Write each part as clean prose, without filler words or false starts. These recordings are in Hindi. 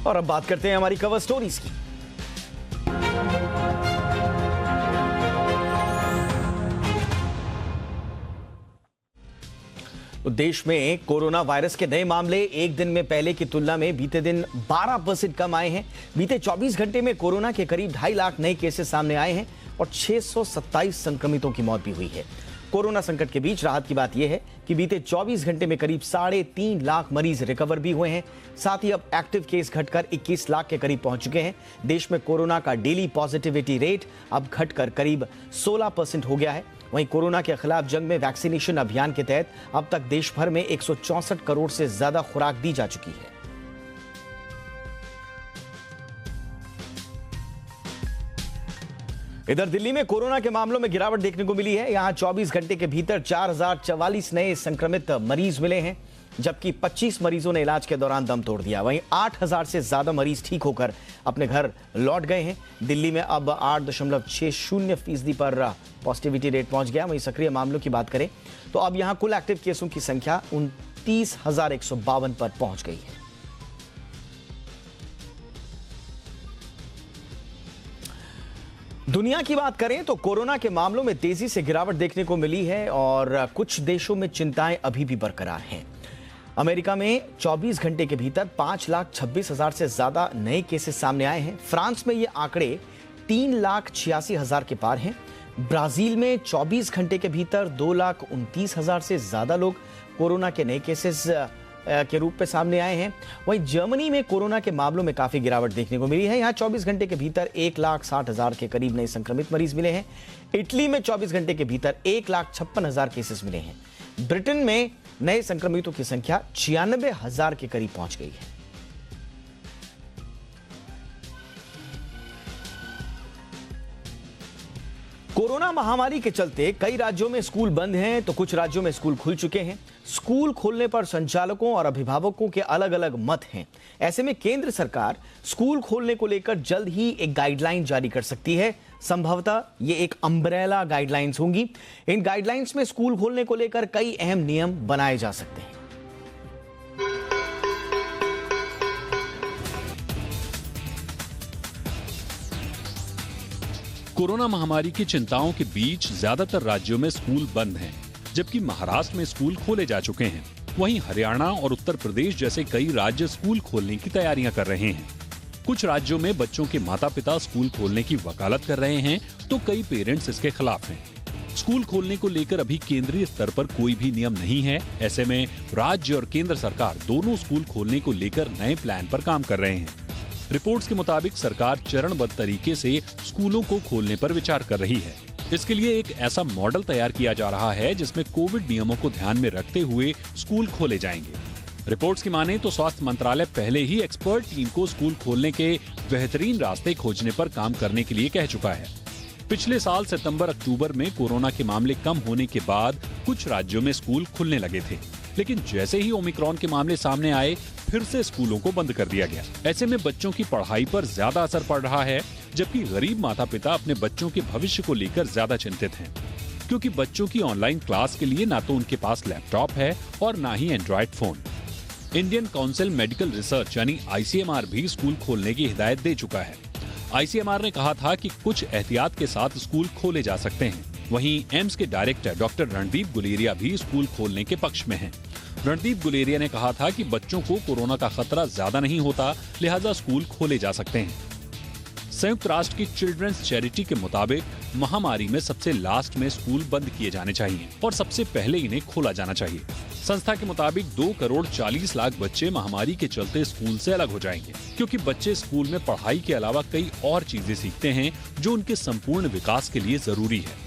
और अब बात करते हैं हमारी कवर स्टोरीज की। तो देश में कोरोना वायरस के नए मामले एक दिन में पहले की तुलना में बीते दिन 12% कम आए हैं। बीते 24 घंटे में कोरोना के करीब 2.5 लाख नए केसेस सामने आए हैं और 627 संक्रमितों की मौत भी हुई है। कोरोना संकट के बीच राहत की बात यह है कि बीते 24 घंटे में करीब 3.5 लाख मरीज रिकवर भी हुए हैं। साथ ही अब एक्टिव केस घटकर 21 लाख के करीब पहुंच चुके हैं। देश में कोरोना का डेली पॉजिटिविटी रेट अब घटकर करीब 16% हो गया है। वहीं कोरोना के खिलाफ जंग में वैक्सीनेशन अभियान के तहत अब तक देश भर में 164 करोड़ से ज्यादा खुराक दी जा चुकी है। इधर दिल्ली में कोरोना के मामलों में गिरावट देखने को मिली है। यहां 24 घंटे के भीतर 4044 नए संक्रमित मरीज मिले हैं, जबकि 25 मरीजों ने इलाज के दौरान दम तोड़ दिया। वहीं 8000 से ज्यादा मरीज ठीक होकर अपने घर लौट गए हैं। दिल्ली में अब 8.60% पर पॉजिटिविटी रेट पहुंच गया। वहीं सक्रिय मामलों की बात करें तो अब यहां कुल एक्टिव केसों की संख्या 29,152 पर पहुंच गई है। दुनिया की बात करें तो कोरोना के मामलों में तेजी से गिरावट देखने को मिली है और कुछ देशों में चिंताएं अभी भी बरकरार हैं। अमेरिका में 24 घंटे के भीतर 5,26,000 से ज्यादा नए केसेस सामने आए हैं। फ्रांस में ये आंकड़े 3,86,000 के पार हैं। ब्राजील में 24 घंटे के भीतर 2,29,000 से ज्यादा लोग कोरोना के नए केसेस के रूप में सामने आए हैं। वहीं जर्मनी में कोरोना के मामलों में काफी गिरावट देखने को मिली है। यहां 24 घंटे के भीतर 1,60,000 के करीब नए संक्रमित मरीज मिले हैं। इटली में 24 घंटे के भीतर 1,56,000 केसेस मिले हैं। ब्रिटेन में नए संक्रमितों की संख्या 96,000 के करीब पहुंच गई है। कोरोना महामारी के चलते कई राज्यों में स्कूल बंद हैं तो कुछ राज्यों में स्कूल खुल चुके हैं। स्कूल खोलने पर संचालकों और अभिभावकों के अलग अलग मत हैं। ऐसे में केंद्र सरकार स्कूल खोलने को लेकर जल्द ही एक गाइडलाइन जारी कर सकती है। संभवतः ये एक अम्ब्रेला गाइडलाइंस होंगी। इन गाइडलाइंस में स्कूल खोलने को लेकर कई अहम नियम बनाए जा सकते हैं। कोरोना महामारी की चिंताओं के बीच ज्यादातर राज्यों में स्कूल बंद हैं, जबकि महाराष्ट्र में स्कूल खोले जा चुके हैं। वहीं हरियाणा और उत्तर प्रदेश जैसे कई राज्य स्कूल खोलने की तैयारियां कर रहे हैं। कुछ राज्यों में बच्चों के माता पिता स्कूल खोलने की वकालत कर रहे हैं तो कई पेरेंट्स इसके खिलाफ हैं। स्कूल खोलने को लेकर अभी केंद्रीय स्तर पर कोई भी नियम नहीं है। ऐसे में राज्य और केंद्र सरकार दोनों स्कूल खोलने को लेकर नए प्लान पर काम कर रहे हैं। रिपोर्ट्स के मुताबिक सरकार चरणबद्ध तरीके से स्कूलों को खोलने पर विचार कर रही है। इसके लिए एक ऐसा मॉडल तैयार किया जा रहा है जिसमें कोविड नियमों को ध्यान में रखते हुए स्कूल खोले जाएंगे। रिपोर्ट्स की माने तो स्वास्थ्य मंत्रालय पहले ही एक्सपर्ट टीम को स्कूल खोलने के बेहतरीन रास्ते खोजने पर काम करने के लिए कह चुका है। पिछले साल सितंबर-अक्टूबर में कोरोना के मामले कम होने के बाद कुछ राज्यों में स्कूल खुलने लगे थे, लेकिन जैसे ही ओमिक्रॉन के मामले सामने आए फिर से स्कूलों को बंद कर दिया गया। ऐसे में बच्चों की पढ़ाई पर ज्यादा असर पड़ रहा है, जबकि गरीब माता पिता अपने बच्चों के भविष्य को लेकर ज्यादा चिंतित हैं, क्योंकि बच्चों की ऑनलाइन क्लास के लिए ना तो उनके पास लैपटॉप है और ना ही Android phone. Indian Council Medical Research यानी ICMR भी स्कूल खोलने की हिदायत दे चुका है। ICMR ने कहा था कि कुछ एहतियात के साथ स्कूल खोले जा सकते हैं। वहीं एम्स के डायरेक्टर डॉक्टर रणदीप गुलेरिया भी स्कूल खोलने के पक्ष में हैं। रणदीप गुलेरिया ने कहा था कि बच्चों को कोरोना का खतरा ज्यादा नहीं होता, लिहाजा स्कूल खोले जा सकते हैं। संयुक्त राष्ट्र की चिल्ड्रंस चैरिटी के मुताबिक महामारी में सबसे लास्ट में स्कूल बंद किए जाने चाहिए और सबसे पहले इन्हें खोला जाना चाहिए। संस्था के मुताबिक 2,40,00,000 बच्चे महामारी के चलते स्कूल से अलग हो जाएंगे, क्योंकि बच्चे स्कूल में पढ़ाई के अलावा कई और चीजें सीखते हैं जो उनके संपूर्ण विकास के लिए जरूरी है।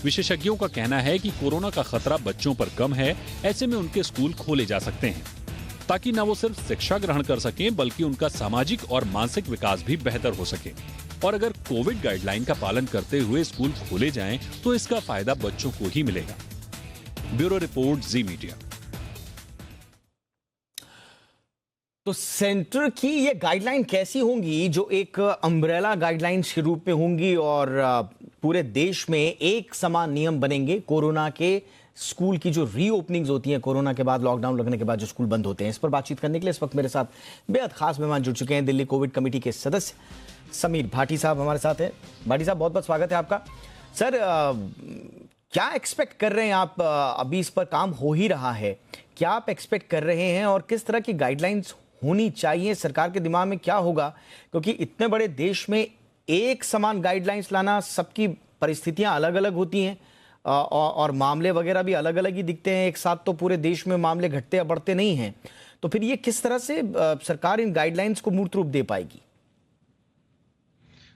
विशेषज्ञों का कहना है कि कोरोना का खतरा बच्चों पर कम है। ऐसे में उनके स्कूल खोले जा सकते हैं ताकि न वो सिर्फ शिक्षा ग्रहण कर सकें बल्कि उनका सामाजिक और मानसिक विकास भी बेहतर हो सके। और अगर कोविड गाइडलाइन का पालन करते हुए स्कूल खोले जाएं तो इसका फायदा बच्चों को ही मिलेगा। ब्यूरो रिपोर्ट, जी मीडिया। तो सेंटर की ये गाइडलाइन कैसी होंगी, जो एक अम्ब्रेला गाइडलाइंस के रूप में होंगी और पूरे देश में एक समान नियम बनेंगे कोरोना के स्कूल की जो रीओपनिंग्स होती हैं कोरोना के बाद, लॉकडाउन लगने के बाद जो स्कूल बंद होते हैं, इस पर बातचीत करने के लिए इस वक्त मेरे साथ बेहद खास मेहमान जुड़ चुके हैं। दिल्ली कोविड कमेटी के सदस्य समीर भाटी साहब हमारे साथ हैं। भाटी साहब, बहुत बहुत स्वागत है आपका। सर, क्या एक्सपेक्ट कर रहे हैं आप? अभी इस पर काम हो ही रहा है, क्या आप एक्सपेक्ट कर रहे हैं और किस तरह की गाइडलाइंस होनी चाहिए? सरकार के दिमाग में क्या होगा? क्योंकि इतने बड़े देश में एक समान गाइडलाइंस लाना, सबकी परिस्थितियां अलग अलग होती हैं और मामले वगैरह भी अलग अलग ही दिखते हैं। एक साथ तो पूरे देश में मामले घटते या बढ़ते नहीं हैं, तो फिर ये किस तरह से सरकार इन गाइडलाइंस को मूर्त रूप दे पाएगी?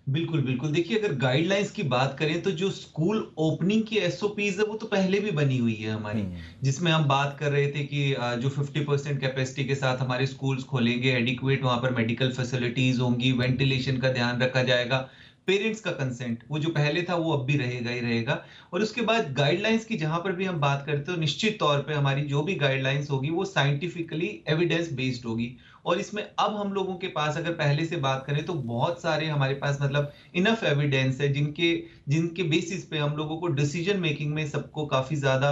बिल्कुल बिल्कुल, देखिए अगर गाइडलाइंस की बात करें तो जो स्कूल ओपनिंग की एसओपीज है वो तो पहले भी बनी हुई है हमारी, जिसमें हम बात कर रहे थे कि जो 50% कैपेसिटी के साथ हमारे स्कूल्स खोलेंगे, एडिक्वेट वहां पर मेडिकल फैसिलिटीज होंगी, वेंटिलेशन का ध्यान रखा जाएगा, पेरेंट्स का कंसेंट वो जो पहले था वो अब भी रहेगा ही रहेगा। और उसके बाद गाइडलाइंस की जहां पर भी हम बात करते हो, निश्चित तौर पे हमारी जो भी गाइडलाइंस होगी वो साइंटिफिकली एविडेंस बेस्ड होगी। और इसमें अब हम लोगों के पास अगर पहले से बात करें तो बहुत सारे हमारे पास मतलब इनफ एविडेंस है जिनके जिनके बेसिस पे हम लोगों को डिसीजन मेकिंग में सबको काफी ज्यादा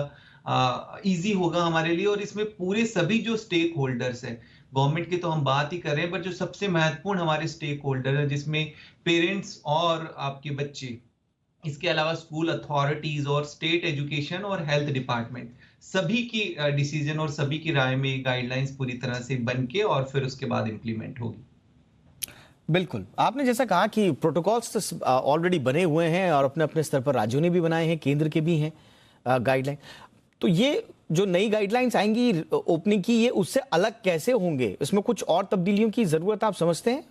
इजी होगा हमारे लिए। और इसमें पूरे सभी जो स्टेक होल्डर्स है, गवर्नमेंट की तो हम बात ही कर रहे हैं, पर जो सबसे महत्वपूर्ण हमारे स्टेक होल्डर है जिसमें पेरेंट्स और आपके बच्चे, इसके अलावा स्कूल अथॉरिटीज और स्टेट एजुकेशन और हेल्थ डिपार्टमेंट, सभी की डिसीजन और सभी की राय में गाइडलाइंस पूरी तरह से बन के और फिर उसके बाद इंप्लीमेंट होगी। बिल्कुल, आपने जैसा कहा कि प्रोटोकॉल्स तो ऑलरेडी बने हुए हैं और अपने अपने स्तर पर राज्यों ने भी बनाए हैं, केंद्र के भी हैं गाइडलाइन। तो ये जो नई गाइडलाइंस आएंगी ओपनिंग की, ये उससे अलग कैसे होंगे? इसमें कुछ और तब्दीलियों की जरूरत आप समझते हैं?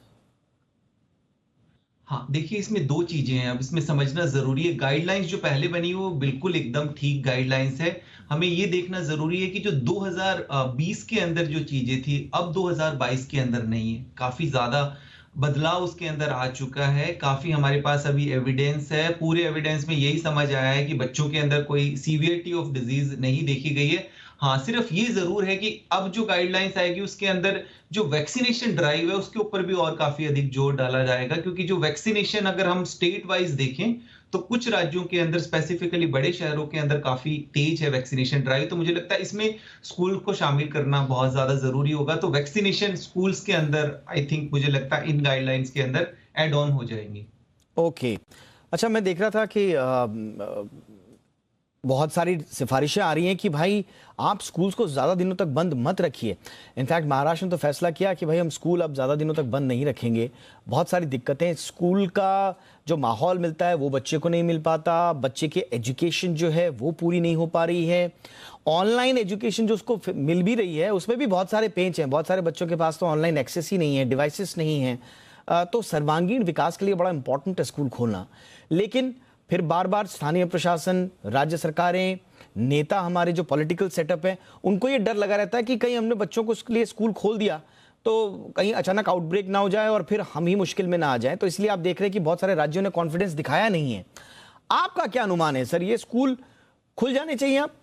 हाँ, देखिए इसमें दो चीजें हैं, अब इसमें समझना जरूरी है। गाइडलाइंस जो पहले बनी वो बिल्कुल एकदम ठीक गाइडलाइंस है। हमें ये देखना जरूरी है कि जो 2020 के अंदर जो चीजें थी अब 2022 के अंदर नहीं है, काफी ज्यादा बदलाव उसके अंदर आ चुका है। काफी हमारे पास अभी एविडेंस है, पूरे एविडेंस में यही समझ आया है कि बच्चों के अंदर कोई सीवियरिटी ऑफ डिजीज नहीं देखी गई है। हाँ, सिर्फ ये जरूर है कि अब जो गाइडलाइंस आएगी उसके अंदर जो वैक्सीनेशन ड्राइव है उसके ऊपर भी और काफी अधिक जोर डाला जाएगा, क्योंकि जो वैक्सीनेशन अगर हम स्टेट वाइज देखें तो कुछ राज्यों के अंदर, स्पेसिफिकली बड़े शहरों के अंदर काफी तेज है वैक्सीनेशन ड्राइव। तो मुझे लगता है इसमें स्कूल को शामिल करना बहुत ज्यादा जरूरी होगा। तो वैक्सीनेशन स्कूल्स के अंदर आई थिंक मुझे लगता है इन गाइडलाइंस के अंदर एड ऑन हो जाएंगी। ओके, अच्छा, मैं देख रहा था कि बहुत सारी सिफारिशें आ रही हैं कि भाई आप स्कूल्स को ज़्यादा दिनों तक बंद मत रखिए। इनफैक्ट महाराष्ट्र ने तो फैसला किया कि भाई हम स्कूल अब ज़्यादा दिनों तक बंद नहीं रखेंगे। बहुत सारी दिक्कतें, स्कूल का जो माहौल मिलता है वो बच्चे को नहीं मिल पाता, बच्चे की एजुकेशन जो है वो पूरी नहीं हो पा रही है, ऑनलाइन एजुकेशन जो उसको मिल भी रही है उसमें भी बहुत सारे पेंच हैं। बहुत सारे बच्चों के पास तो ऑनलाइन एक्सेस ही नहीं है, डिवाइसेस नहीं हैं। तो सर्वांगीण विकास के लिए बड़ा इंपॉर्टेंट है स्कूल खोलना। लेकिन फिर बार बार स्थानीय प्रशासन, राज्य सरकारें, नेता, हमारे जो पॉलिटिकल सेटअप है, उनको ये डर लगा रहता है कि कहीं हमने बच्चों को उसके लिए स्कूल खोल दिया तो कहीं अचानक आउटब्रेक ना हो जाए और फिर हम ही मुश्किल में ना आ जाए। तो इसलिए आप देख रहे हैं कि बहुत सारे राज्यों ने कॉन्फिडेंस दिखाया नहीं है। आपका क्या अनुमान है सर, ये स्कूल खुल जाने चाहिए आप?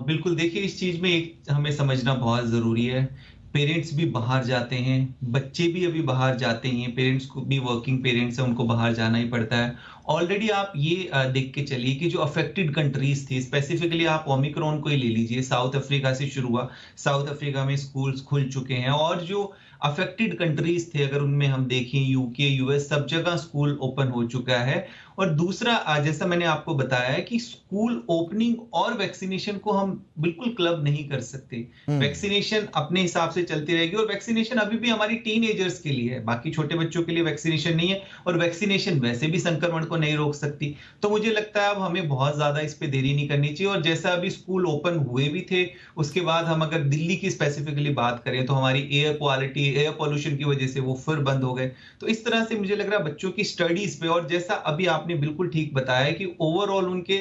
बिल्कुल, देखिए इस चीज में एक हमें समझना बहुत जरूरी है। पेरेंट्स भी बाहर जाते हैं, बच्चे भी अभी बाहर जाते हैं, पेरेंट्स को भी, वर्किंग पेरेंट्स हैं, उनको बाहर जाना ही पड़ता है। ऑलरेडी आप ये देख के चलिए कि जो अफेक्टेड कंट्रीज थी, स्पेसिफिकली आप ओमिक्रॉन को ही ले लीजिए, साउथ अफ्रीका से शुरू हुआ, साउथ अफ्रीका में स्कूल्स खुल चुके हैं। और जो अफेक्टेड कंट्रीज थे अगर उनमें हम देखें, यूके, यूएस, सब जगह स्कूल ओपन हो चुका है। और दूसरा, जैसा मैंने आपको बताया है कि स्कूल ओपनिंग और वैक्सीनेशन को हम बिल्कुल क्लब नहीं कर सकते। वैक्सीनेशन अपने हिसाब से चलती रहेगी और वैक्सीनेशन अभी भी हमारी टीनएजर्स के लिए है, बाकी छोटे बच्चों के लिए वैक्सीनेशन नहीं है। और वैक्सीनेशन वैसे भी संक्रमण को नहीं रोक सकती। तो मुझे लगता है अब हमें बहुत ज्यादा इस पे देरी नहीं करनी चाहिए। और जैसा अभी स्कूल ओपन हुए भी थे, उसके बाद हम अगर दिल्ली की स्पेसिफिकली बात करें तो हमारी एयर क्वालिटी, एयर पॉल्यूशन की वजह से वो फिर बंद हो गए। तो इस तरह से मुझे लग रहा है बच्चों की स्टडीज पे, और जैसा अभी आपने बिल्कुल ठीक बताया कि ओवरऑल उनके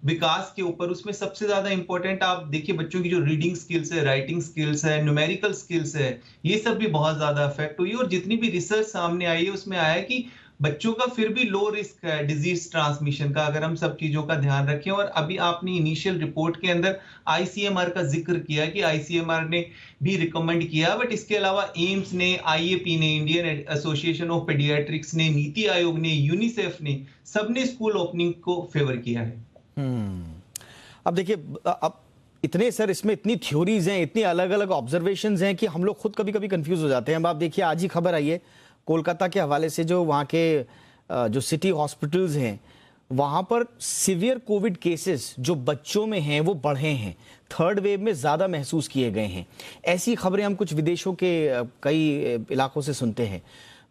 विकास के ऊपर, उसमें सबसे ज्यादा इंपॉर्टेंट आप देखिए बच्चों की जो रीडिंग स्किल्स है, राइटिंग स्किल्स है, न्यूमेरिकल स्किल्स है, ये सब भी बहुत ज्यादा अफेक्ट हुई। और जितनी भी रिसर्च सामने आई है उसमें आया है कि बच्चों का फिर भी लो रिस्क है डिजीज ट्रांसमिशन का, अगर हम सब चीजों का ध्यान रखें। और अभी आपने इनिशियल रिपोर्ट के अंदर आईसीएमआर का जिक्र किया कि आईसीएमआर ने भी रिकमेंड किया, बट इसके अलावा एम्स ने, आईएपी ने, इंडियन एसोसिएशन ऑफ पीडियाट्रिक्स ने, नीति आयोग ने, यूनिसेफ ने, सबने स्कूल ओपनिंग को फेवर किया है। अब देखिए, अब इतने सर इसमें इतनी थ्योरीज हैं, इतनी अलग अलग ऑब्जर्वेशंस हैं कि हम लोग खुद कभी कभी कंफ्यूज हो जाते हैं। अब आप देखिए, आज ही खबर आई है कोलकाता के हवाले से, जो वहाँ के जो सिटी हॉस्पिटल्स हैं वहाँ पर सीवियर कोविड केसेस जो बच्चों में हैं वो बढ़े हैं, थर्ड वेव में ज़्यादा महसूस किए गए हैं। ऐसी खबरें हम कुछ विदेशों के कई इलाकों से सुनते हैं।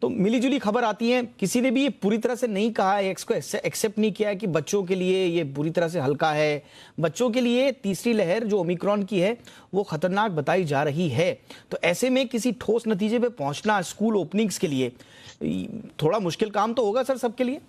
तो मिलीजुली खबर आती है, किसी ने भी ये पूरी तरह से नहीं कहा है, इसको एक्सेप्ट नहीं किया है कि बच्चों के लिए ये पूरी तरह से हल्का है। बच्चों के लिए तीसरी लहर जो ओमिक्रॉन की है वो खतरनाक बताई जा रही है। तो ऐसे में किसी ठोस नतीजे पे पहुंचना स्कूल ओपनिंग्स के लिए थोड़ा मुश्किल काम तो होगा सर सबके लिए।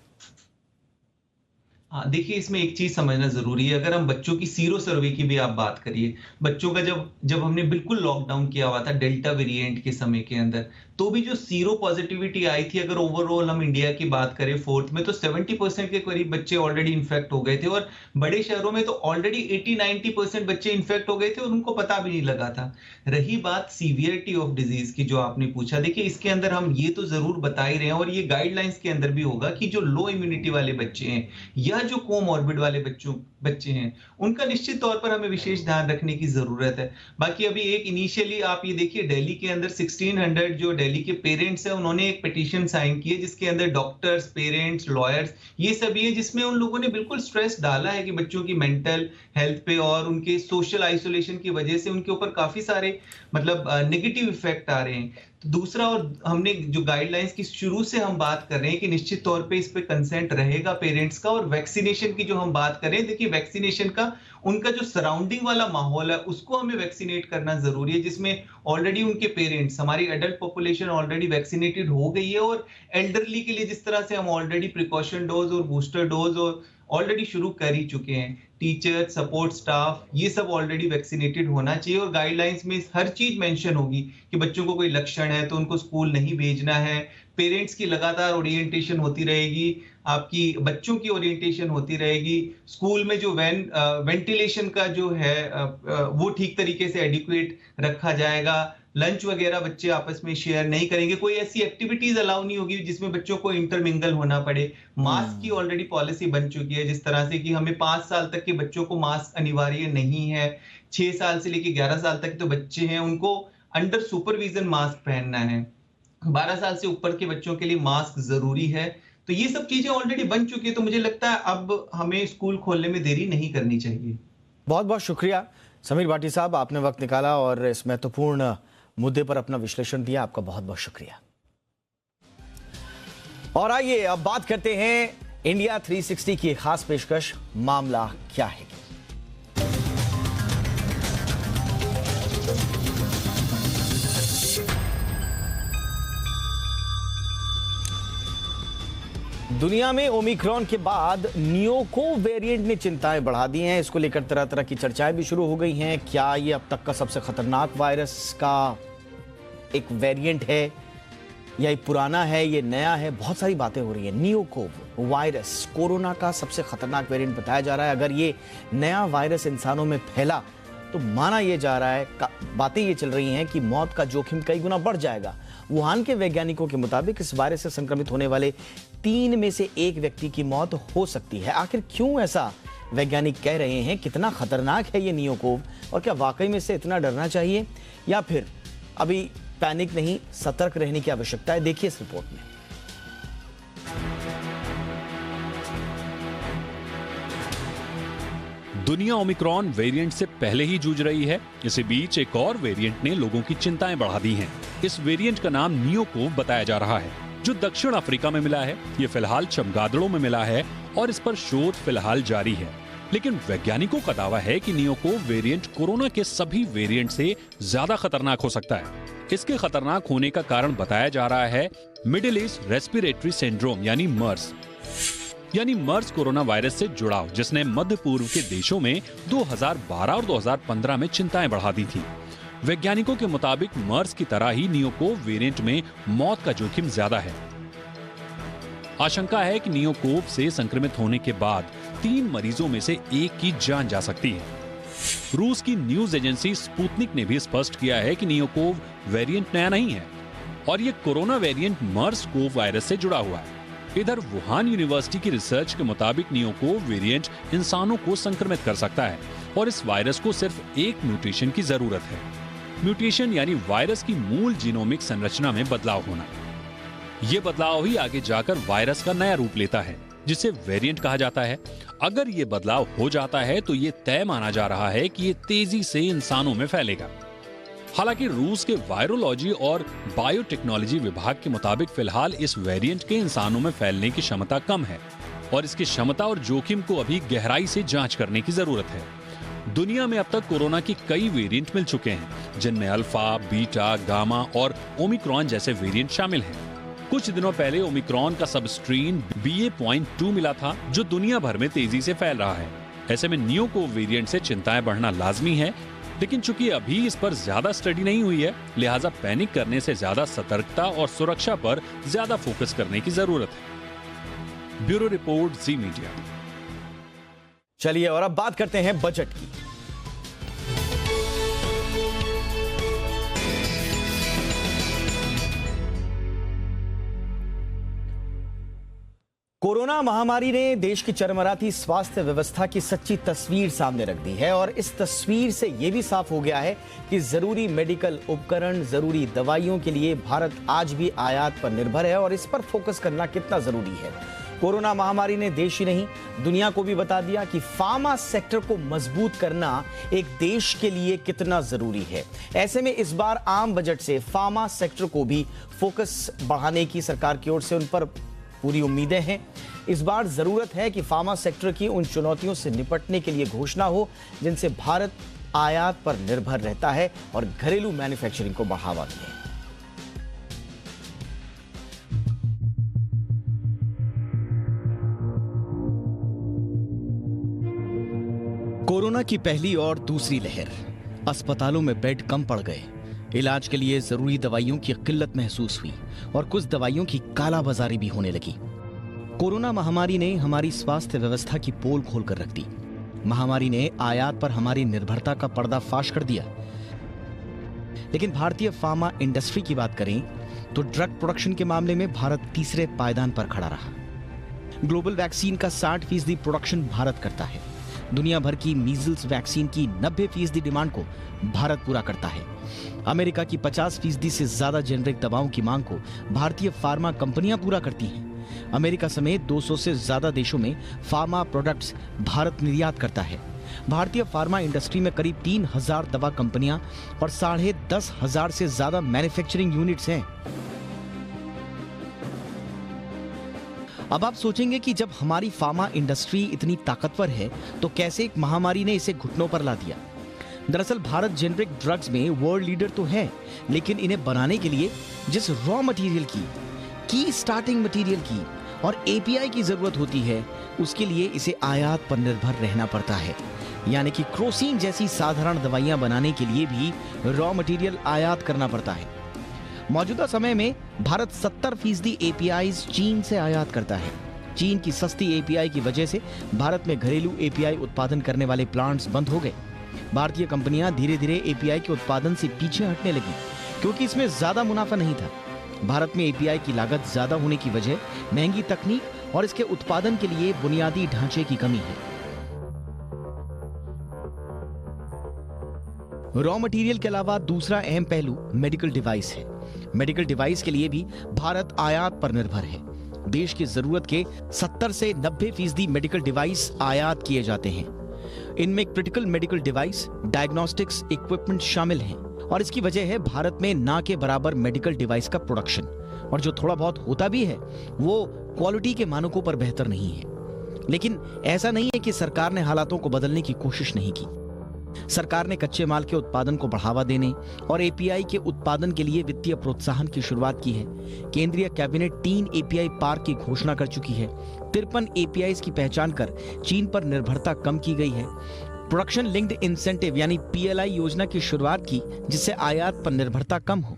हाँ, देखिए इसमें एक चीज समझना जरूरी है। अगर हम बच्चों की सीरो सर्वे की भी आप बात करिए, बच्चों का जब हमने बिल्कुल लॉकडाउन किया हुआ था डेल्टा वेरिएंट के समय के अंदर, तो भी जो सीरो पॉजिटिविटी आई थी, अगर ओवरऑल हम इंडिया की बात करें फोर्थ में, तो 70% के करीब बच्चे ऑलरेडी इन्फेक्ट हो गए थे। और बड़े शहरों में तो ऑलरेडी 80-90% बच्चे इन्फेक्ट हो गए थे और उनको पता भी नहीं लगा था। रही बात सीवियरिटी ऑफ डिजीज की जो आपने पूछा, देखिए इसके अंदर हम ये तो जरूर बता ही रहे हैं और ये गाइडलाइंस के अंदर भी होगा कि जो लो इम्यूनिटी वाले बच्चे हैं या जो कोमॉर्बिड वाले बच्चे हैं, उनका निश्चित तौर पर हमें विशेष ध्यान रखने की जरूरत है। बाकी अभी एक इनिशियली आप ये देखिए, दिल्ली के अंदर 1600 जो दिल्ली के पेरेंट्स हैं उन्होंने एक पिटीशन साइन की है जिसके अंदर डॉक्टर्स, पेरेंट्स, लॉयर्स ये सभी है, जिसमें उन लोगों ने बिल्कुल स्ट्रेस डाला है कि बच्चों की मेंटल हेल्थ पे और उनके सोशल आइसोलेशन की वजह से उनके ऊपर काफी सारे नेगेटिव इफेक्ट आ रहे हैं। तो दूसरा, और हमने जो गाइडलाइंस की शुरू से हम बात कर रहे हैं कि निश्चित तौर पे इस पे कंसेंट रहेगा पेरेंट्स का। और वैक्सीनेशन की जो हम बात करें, देखिए वैक्सीनेशन का उनका जो सराउंडिंग वाला माहौल है उसको हमें वैक्सीनेट करना जरूरी है, जिसमें ऑलरेडी उनके पेरेंट्स, हमारी एडल्ट पॉपुलेशन ऑलरेडी वैक्सीनेटेड हो गई है। और एल्डरली के लिए जिस तरह से हम ऑलरेडी प्रिकॉशन डोज और बूस्टर डोज और ऑलरेडी शुरू कर ही चुके हैं, टीचर, सपोर्ट स्टाफ, ये सब ऑलरेडी वैक्सीनेटेड होना चाहिए। और गाइडलाइंस में हर चीज मेंशन होगी कि बच्चों को कोई लक्षण है तो उनको स्कूल नहीं भेजना है। पेरेंट्स की लगातार ओरिएंटेशन होती रहेगी, आपकी बच्चों की ओरिएंटेशन होती रहेगी। स्कूल में जो वेंटिलेशन का जो है वो ठीक तरीके से एडिक्वेट रखा जाएगा। लंच वगैरह बच्चे आपस में शेयर नहीं करेंगे। कोई ऐसी एक्टिविटीज अलाउ नहीं होगी जिसमें बच्चों को इंटरमिंगल होना पड़े। मास्क की ऑलरेडी पॉलिसी बन चुकी है, जिस तरह से कि हमें 5 साल तक के बच्चों को मास्क अनिवार्य नहीं है। 6 साल से लेकर 11 साल तक तो बच्चे हैं, उनको अंडर सुपरविजन मास्क पहनना है। 12 साल से ऊपर के बच्चों के लिए मास्क जरूरी है। तो ये सब चीजें ऑलरेडी बन चुकी है। तो मुझे लगता है अब हमें स्कूल खोलने में देरी नहीं करनी चाहिए। बहुत बहुत शुक्रिया समीर भाटी साहब, आपने वक्त निकाला और इस महत्वपूर्ण मुद्दे पर अपना विश्लेषण दिया। आपका बहुत बहुत शुक्रिया। और आइए अब बात करते हैं इंडिया 360 की खास पेशकश, मामला क्या है। दुनिया में ओमिक्रॉन के बाद नियोको वेरिएंट ने चिंताएं बढ़ा दी हैं। इसको लेकर तरह तरह की चर्चाएं भी शुरू हो गई हैं। क्या ये अब तक का सबसे खतरनाक वायरस का एक वेरिएंट है या ये पुराना है, ये नया है? बहुत सारी बातें हो रही है। नियोको वायरस कोरोना का सबसे खतरनाक वेरिएंट बताया जा रहा है। अगर ये नया वायरस इंसानों में फैला तो माना यह जा रहा है, बातें ये चल रही हैं कि मौत का जोखिम कई गुना बढ़ जाएगा। वुहान के वैज्ञानिकों के मुताबिक इस वायरस से संक्रमित होने वाले 3 में से 1 व्यक्ति की मौत हो सकती है। आखिर क्यों ऐसा वैज्ञानिक कह रहे हैं? कितना खतरनाक है ये नियोकोव और क्या वाकई में इससे इतना डरना चाहिए या फिर अभी पैनिक नहीं, सतर्क रहने की आवश्यकता है? देखिए इस रिपोर्ट में। दुनिया ओमिक्रॉन वेरिएंट से पहले ही जूझ रही है। इसी बीच एक और वेरिएंट ने लोगों की चिंताएं बढ़ा दी हैं। इस वेरिएंट का नाम नियोकोव बताया जा रहा है, जो दक्षिण अफ्रीका में मिला है। ये फिलहाल चमगादड़ों में मिला है और इस पर शोध फिलहाल जारी है। लेकिन वैज्ञानिकों का दावा है कि नियोकोव वेरिएंट कोरोना के सभी वेरिएंट से ज्यादा खतरनाक हो सकता है। इसके खतरनाक होने का कारण बताया जा रहा है मिडिल ईस्ट रेस्पिरेटरी सिंड्रोम यानी मर्स। यानी मर्स कोरोना वायरस से जुड़ाव, जिसने मध्य पूर्व के देशों में 2012 और 2015 में चिंताएं बढ़ा दी थी। वैज्ञानिकों के मुताबिक मर्स की तरह ही नियोकोव वेरिएंट में मौत का जोखिम ज्यादा है। आशंका है कि नियोकोव से संक्रमित होने के बाद 3 मरीजों में से 1 की जान जा सकती है। रूस की न्यूज एजेंसी स्पुतनिक ने भी स्पष्ट किया है कि नियोकोव वेरिएंट नया नहीं है और ये कोरोना वेरिएंट मर्स कोव वायरस से जुड़ा हुआ है। इधर वुहान यूनिवर्सिटी की रिसर्च के मुताबिक नियो को वेरिएंट इंसानों को संक्रमित कर सकता है और इस वायरस को सिर्फ एक म्यूटेशन की जरूरत है। म्यूटेशन यानी वायरस की मूल जीनोमिक संरचना में बदलाव होना। ये बदलाव ही आगे जाकर वायरस का नया रूप लेता है, जिसे वेरिएंट कहा जाता है। अगर ये बदलाव हो जाता है तो ये तय माना जा रहा है कि ये तेजी से इंसानों में फैलेगा। हालांकि रूस के वायरोलॉजी और बायोटेक्नोलॉजी विभाग के मुताबिक फिलहाल इस वेरिएंट के इंसानों में फैलने की क्षमता कम है और इसकी क्षमता और जोखिम को अभी गहराई से जांच करने की जरूरत है। दुनिया में अब तक कोरोना की कई वेरिएंट मिल चुके हैं, जिनमें अल्फा, बीटा, गामा और ओमिक्रॉन जैसे वेरिएंट शामिल हैं। कुछ दिनों पहले ओमिक्रॉन का सब स्ट्रेन BA.2 मिला था, जो दुनिया भर में तेजी से फैल रहा है। ऐसे में नियो को वेरिएंट से चिंताएं बढ़ना लाजमी है, लेकिन चूंकि अभी इस पर ज्यादा स्टडी नहीं हुई है, लिहाजा पैनिक करने से ज्यादा सतर्कता और सुरक्षा पर ज्यादा फोकस करने की जरूरत है। ब्यूरो रिपोर्ट, जी मीडिया। चलिए और अब बात करते हैं बजट की। कोरोना महामारी ने देश की चरमराती स्वास्थ्य व्यवस्था की सच्ची तस्वीर सामने रख दी है और इस तस्वीर से यह भी साफ हो गया है कि जरूरी मेडिकल उपकरण, जरूरी दवाइयों के लिए भारत आज भी आयात पर निर्भर है और इस पर फोकस करना कितना जरूरी है। कोरोना महामारी ने देश ही नहीं, दुनिया को भी बता दिया कि फार्मा सेक्टर को मजबूत करना एक देश के लिए कितना जरूरी है। ऐसे में इस बार आम बजट से फार्मा सेक्टर को भी फोकस बढ़ाने की सरकार की ओर से उन पर पूरी उम्मीदें हैं। इस बार जरूरत है कि फार्मा सेक्टर की उन चुनौतियों से निपटने के लिए घोषणा हो जिनसे भारत आयात पर निर्भर रहता है और घरेलू मैन्युफैक्चरिंग को बढ़ावा दे। कोरोना की पहली और दूसरी लहर, अस्पतालों में बेड कम पड़ गए, इलाज के लिए जरूरी दवाइयों की किल्लत महसूस हुई और कुछ दवाइयों की कालाबाजारी भी होने लगी। कोरोना महामारी ने हमारी स्वास्थ्य व्यवस्था की पोल खोलकर रख दी। महामारी ने आयात पर हमारी निर्भरता का पर्दाफाश कर दिया। लेकिन भारतीय फार्मा इंडस्ट्री की बात करें तो ड्रग प्रोडक्शन के मामले में भारत तीसरे पायदान पर खड़ा रहा। ग्लोबल वैक्सीन का 60% प्रोडक्शन भारत करता है। दुनिया भर की मीजल्स वैक्सीन की 90% डिमांड को भारत पूरा करता है। अमेरिका की 50% से ज्यादा जेनरिक दवाओं की मांग को भारतीय फार्मा कंपनियां पूरा करती हैं। अमेरिका समेत 200 से ज्यादा देशों में फार्मा प्रोडक्ट्स भारत निर्यात करता है। भारतीय फार्मा इंडस्ट्री में करीब 3000 दवा कंपनियां और 10,500 से ज्यादा मैन्युफैक्चरिंग यूनिट्स हैं। अब आप सोचेंगे कि जब हमारी फार्मा इंडस्ट्री इतनी ताकतवर है तो कैसे एक महामारी ने इसे घुटनों पर ला दिया। दरअसल भारत जेनरिक ड्रग्स में वर्ल्ड लीडर तो है, लेकिन इन्हें बनाने के लिए जिस रॉ मटेरियल की स्टार्टिंग मटेरियल की और एपीआई की जरूरत होती है, उसके लिए इसे आयात पर निर्भर रहना पड़ता है। यानी कि क्रोसिन जैसी साधारण दवाइयां बनाने के लिए भी रॉ मटेरियल आयात करना पड़ता है। मौजूदा समय में भारत 70% एपीआईज चीन से आयात करता है। चीन की सस्ती एपीआई की वजह से भारत में घरेलू एपीआई उत्पादन करने वाले प्लांट्स बंद हो गए। भारतीय कंपनियां धीरे धीरे एपीआई के उत्पादन से पीछे हटने लगी क्योंकि इसमें ज्यादा मुनाफा नहीं था। भारत में एपीआई की लागत ज्यादा होने की वजह महंगी तकनीक और इसके उत्पादन के लिए बुनियादी ढांचे की कमी है। रॉ मटेरियल के अलावा दूसरा अहम पहलू मेडिकल डिवाइस है। मेडिकल डिवाइस के लिए भी भारत आयात पर निर्भर है। देश की जरूरत के 70 से 90% मेडिकल डिवाइस आयात किए जाते हैं। इनमें critical medical device, diagnostics equipment शामिल हैं और इसकी वजह है भारत में ना के बराबर मेडिकल डिवाइस का प्रोडक्शन, और जो थोड़ा बहुत होता भी है वो क्वालिटी के मानकों पर बेहतर नहीं है। लेकिन ऐसा नहीं है कि सरकार ने हालातों को बदलने की कोशिश नहीं की। सरकार ने कच्चे माल के उत्पादन को बढ़ावा देने और एपीआई के उत्पादन के लिए वित्तीय प्रोत्साहन की शुरुआत की है। केंद्रीय कैबिनेट 3 एपीआई पार्क की घोषणा कर चुकी है। 53 एपीआई की पहचान कर चीन पर निर्भरता कम की गई है। प्रोडक्शन लिंक्ड इंसेंटिव यानी पीएलआई योजना की शुरुआत की, जिससे आयात पर निर्भरता कम हो।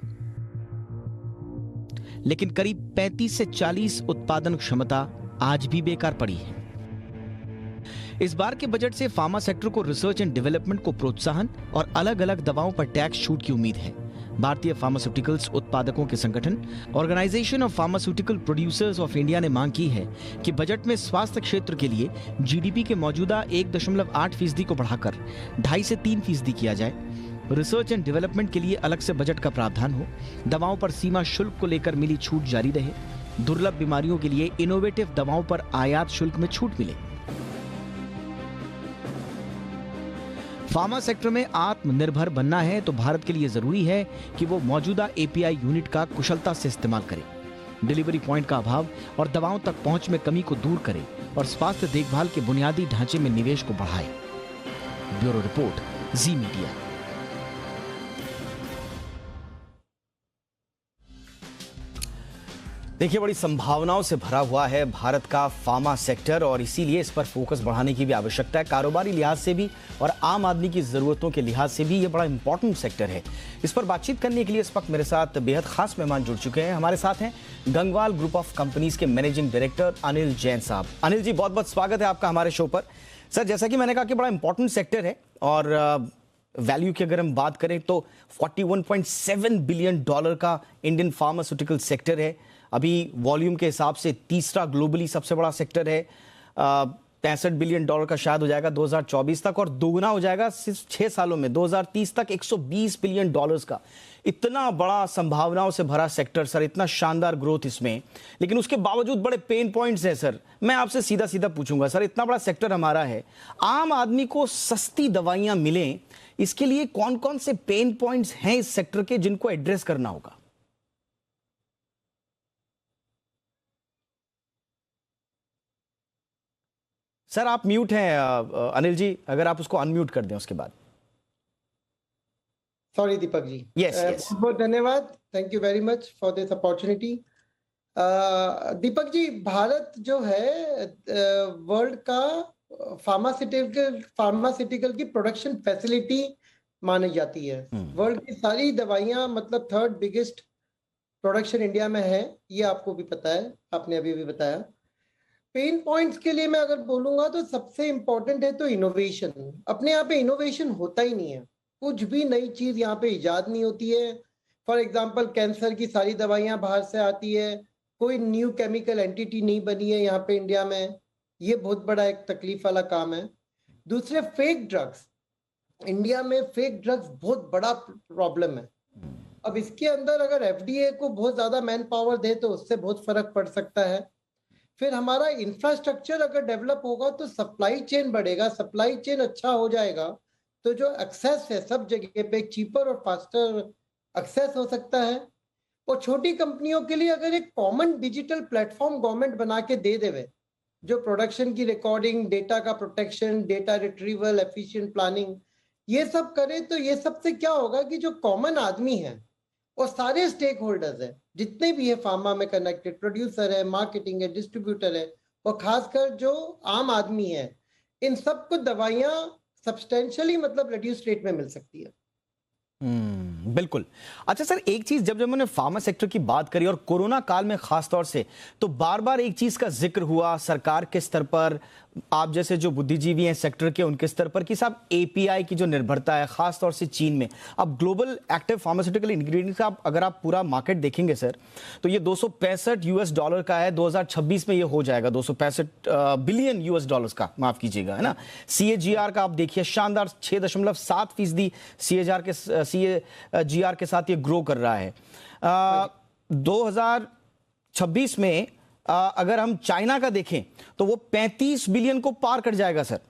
लेकिन करीब 35 से 40 उत्पादन क्षमता आज भी बेकार पड़ी है। इस बार के बजट से फार्मा सेक्टर को रिसर्च एंड डेवलपमेंट को प्रोत्साहन और अलग अलग दवाओं पर टैक्स छूट की उम्मीद है। भारतीय फार्मास्यूटिकल्स उत्पादकों के संगठन organisation of pharmaceutical producers of India ने मांग की है कि बजट में स्वास्थ्य क्षेत्र के लिए जीडीपी के मौजूदा 1.8% को बढ़ाकर 2.5 से 3% किया जाए। रिसर्च एंड डेवलपमेंट के लिए अलग से बजट का प्रावधान हो। दवाओं पर सीमा शुल्क को लेकर मिली छूट जारी रहे। दुर्लभ बीमारियों के लिए इनोवेटिव दवाओं पर आयात शुल्क में छूट मिले। फार्मा सेक्टर में आत्मनिर्भर बनना है तो भारत के लिए जरूरी है कि वो मौजूदा एपीआई यूनिट का कुशलता से इस्तेमाल करे, डिलीवरी पॉइंट का अभाव और दवाओं तक पहुंच में कमी को दूर करे और स्वास्थ्य देखभाल के बुनियादी ढांचे में निवेश को बढ़ाए। ब्यूरो रिपोर्ट, जी मीडिया। देखिए, बड़ी संभावनाओं से भरा हुआ है भारत का फार्मा सेक्टर और इसीलिए इस पर फोकस बढ़ाने की भी आवश्यकता है। कारोबारी लिहाज से भी और आम आदमी की जरूरतों के लिहाज से भी ये बड़ा इंपॉर्टेंट सेक्टर है। इस पर बातचीत करने के लिए इस वक्त मेरे साथ बेहद खास मेहमान जुड़ चुके हैं। हमारे साथ हैं गंगवाल ग्रुप ऑफ कंपनीज के मैनेजिंग डायरेक्टर अनिल जैन साहब। अनिल जी, बहुत बहुत स्वागत है आपका हमारे शो पर। सर, जैसा कि मैंने कहा कि बड़ा इंपॉर्टेंट सेक्टर है और वैल्यू की अगर हम बात करें तो $41.7 बिलियन का इंडियन फार्मास्यूटिकल सेक्टर है। अभी वॉल्यूम के हिसाब से तीसरा ग्लोबली सबसे बड़ा सेक्टर है। $65 बिलियन का शायद हो जाएगा 2024 तक और दोगुना हो जाएगा सिर्फ 6 सालों में 2030 तक $120 बिलियन का। इतना बड़ा संभावनाओं से भरा सेक्टर सर, इतना शानदार ग्रोथ इसमें, लेकिन उसके बावजूद बड़े पेन पॉइंट्स हैं सर। मैं आपसे सीधा सीधा पूछूंगा सर, इतना बड़ा सेक्टर हमारा है, आम आदमी को सस्ती दवाइयां मिलें, इसके लिए कौन कौन से पेन पॉइंट्स हैं इस सेक्टर के जिनको एड्रेस करना होगा? सर, आप म्यूट हैं अनिल जी, अगर आप उसको अनम्यूट कर दें उसके बाद। सॉरी दीपक जी। यस, बहुत बहुत धन्यवाद। Thank you very much for this opportunity. Deepak ji, Bharat जो है वर्ल्ड का फार्मास्यूटिकल की प्रोडक्शन फैसिलिटी मानी जाती है। वर्ल्ड की सारी दवाइयां मतलब 3rd बिगेस्ट प्रोडक्शन इंडिया में है, ये आपको भी पता है, आपने अभी भी बताया। पेन पॉइंट्स के लिए मैं अगर बोलूंगा तो सबसे इंपॉर्टेंट है तो इनोवेशन। अपने यहाँ पे इनोवेशन होता ही नहीं है, कुछ भी नई चीज यहाँ पे इजाद नहीं होती है। फॉर एग्जांपल, कैंसर की सारी दवाइयां बाहर से आती है, कोई न्यू केमिकल एंटिटी नहीं बनी है यहाँ पे इंडिया में। ये बहुत बड़ा एक तकलीफ वाला काम है। दूसरे, फेक ड्रग्स। इंडिया में फेक ड्रग्स बहुत बड़ा प्रॉब्लम है। अब इसके अंदर अगर एफडीए को बहुत ज्यादा मैन पावर दे तो उससे बहुत फर्क पड़ सकता है। फिर हमारा इंफ्रास्ट्रक्चर अगर डेवलप होगा तो सप्लाई चेन बढ़ेगा, सप्लाई चेन अच्छा हो जाएगा तो जो एक्सेस है सब जगह पे चीपर और फास्टर एक्सेस हो सकता है। और छोटी कंपनियों के लिए अगर एक कॉमन डिजिटल प्लेटफॉर्म गवर्नमेंट बना के दे देवे, जो प्रोडक्शन की रिकॉर्डिंग, डेटा का protection, data retrieval, efficient planning, ये सब करे तो ये सबसे क्या होगा कि जो कॉमन आदमी है और सारे स्टेक होल्डर्स है, जितने भी है फार्मा में कनेक्टेड, प्रोड्यूसर है, मार्केटिंग है, डिस्ट्रीब्यूटर है और खासकर जो आम आदमी है, इन सबको दवाइयां सब्सटेंशियली मतलब रिड्यूस रेट में मिल सकती है। बिल्कुल। अच्छा सर, एक चीज जब मैंने फार्मा सेक्टर की बात करी और कोरोना काल में खास तौर से, तो बार बार एक चीज का जिक्र हुआ सरकार के स्तर पर, आप जैसे जो बुद्धिजीवी हैं सेक्टर के उनके स्तर पर, कि साहब एपीआई की जो निर्भरता है खास तौर से चीन में। अब ग्लोबल एक्टिव फार्मास्यूटिकल इंग्रेडिएंट्स का अगर आप पूरा मार्केट देखेंगे सर, तो ये $265 का है। 2026 में ये हो जाएगा $265 बिलियन का, माफ कीजिएगा, है ना। सीएजीआर का आप देखिए, शानदार 6.7% सीएजीआर के साथ ये ग्रो कर रहा है। 2026 में अगर हम चाइना का देखें तो वो 35 बिलियन को पार कर जाएगा सर।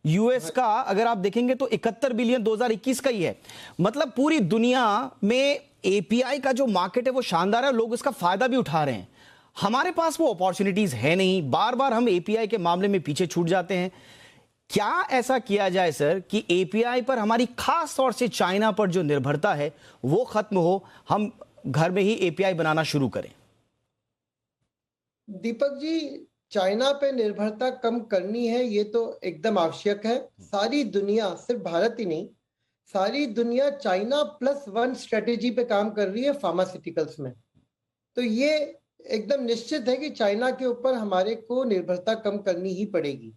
यूएस का अगर आप देखेंगे तो 71 बिलियन 2021 का ही है। मतलब पूरी दुनिया में एपीआई का जो मार्केट है वो शानदार है, लोग इसका फायदा भी उठा रहे हैं। हमारे पास वो अपॉर्चुनिटीज है नहीं, बार बार हम एपीआई के मामले में पीछे छूट जाते हैं। क्या ऐसा किया जाए सर कि एपीआई पर हमारी खास तौर से चाइना पर जो निर्भरता है वो खत्म हो, हम घर में ही एपीआई बनाना शुरू करें? दीपक जी, चाइना पे निर्भरता कम करनी है ये तो एकदम आवश्यक है। सारी दुनिया, सिर्फ भारत ही नहीं, सारी दुनिया चाइना +1 स्ट्रेटेजी पे काम कर रही है फार्मास्यूटिकल्स में। तो ये एकदम निश्चित है कि चाइना के ऊपर हमारे को निर्भरता कम करनी ही पड़ेगी।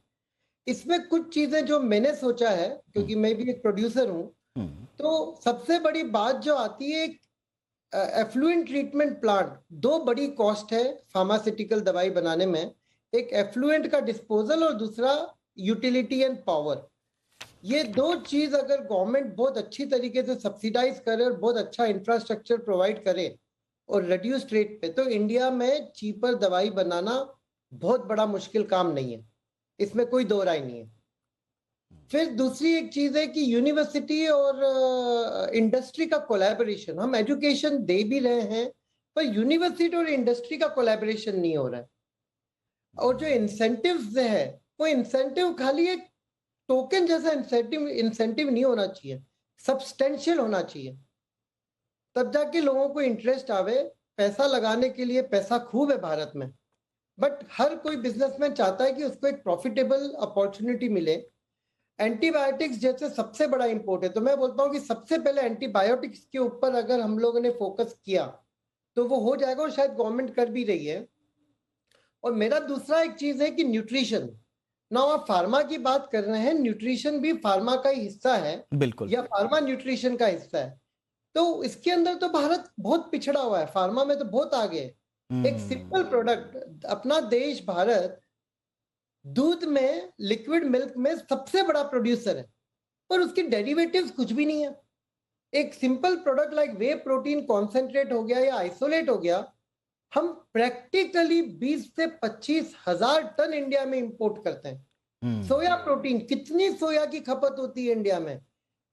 इसमें कुछ चीजें जो मैंने सोचा है, क्योंकि मैं भी एक प्रोड्यूसर हूँ, तो सबसे बड़ी बात जो आती है, एफ्लुएंट ट्रीटमेंट प्लांट, दो बड़ी कॉस्ट है फार्मास्यूटिकल दवाई बनाने में, एक एफ्लुएंट का डिस्पोजल और दूसरा यूटिलिटी एंड पावर। ये दो चीज अगर गवर्नमेंट बहुत अच्छी तरीके से सब्सिडाइज करे और बहुत अच्छा इंफ्रास्ट्रक्चर प्रोवाइड करे और रिड्यूस्ड रेट पे, तो इंडिया में चीपर दवाई बनाना बहुत बड़ा मुश्किल काम नहीं है, इसमें कोई दो राय नहीं है। फिर दूसरी एक चीज है कि यूनिवर्सिटी और इंडस्ट्री का कोलैबोरेशन, हम एजुकेशन दे भी रहे हैं पर यूनिवर्सिटी और इंडस्ट्री का कोलैबोरेशन नहीं हो रहा है। और जो इंसेंटिव्स है वो इंसेंटिव खाली एक टोकन जैसा इंसेंटिव नहीं होना चाहिए, सब्सटेंशियल होना चाहिए, तब जाके लोगों को इंटरेस्ट आवे। पैसा लगाने के लिए पैसा खूब है भारत में, बट हर कोई बिजनेसमैन चाहता है कि उसको एक प्रॉफिटेबल अपॉर्चुनिटी मिले। एंटीबायोटिक्स जैसे सबसे बड़ा इंपोर्ट है, तो मैं बोलता हूँ कि सबसे पहले एंटीबायोटिक्स के ऊपर अगर हम लोगों ने फोकस किया तो वो हो जाएगा, और शायद गवर्नमेंट कर भी रही है। और मेरा दूसरा एक चीज है कि न्यूट्रिशन, ना आप फार्मा की बात कर रहे हैं, न्यूट्रिशन भी फार्मा का ही हिस्सा है, बिल्कुल, या फार्मा न्यूट्रिशन का हिस्सा है। तो इसके अंदर तो भारत बहुत पिछड़ा हुआ है, फार्मा में तो बहुत आगे है। एक सिंपल प्रोडक्ट, अपना देश भारत दूध में, लिक्विड मिल्क में सबसे बड़ा प्रोड्यूसर है, पर उसकी डेरिवेटिव्स कुछ भी नहीं है। एक सिंपल प्रोडक्ट लाइक वे प्रोटीन कॉन्सेंट्रेट हो गया या आइसोलेट हो गया, हम प्रैक्टिकली 20 से 25 हजार टन इंडिया में इंपोर्ट करते हैं। सोया प्रोटीन, कितनी सोया की खपत होती है इंडिया में,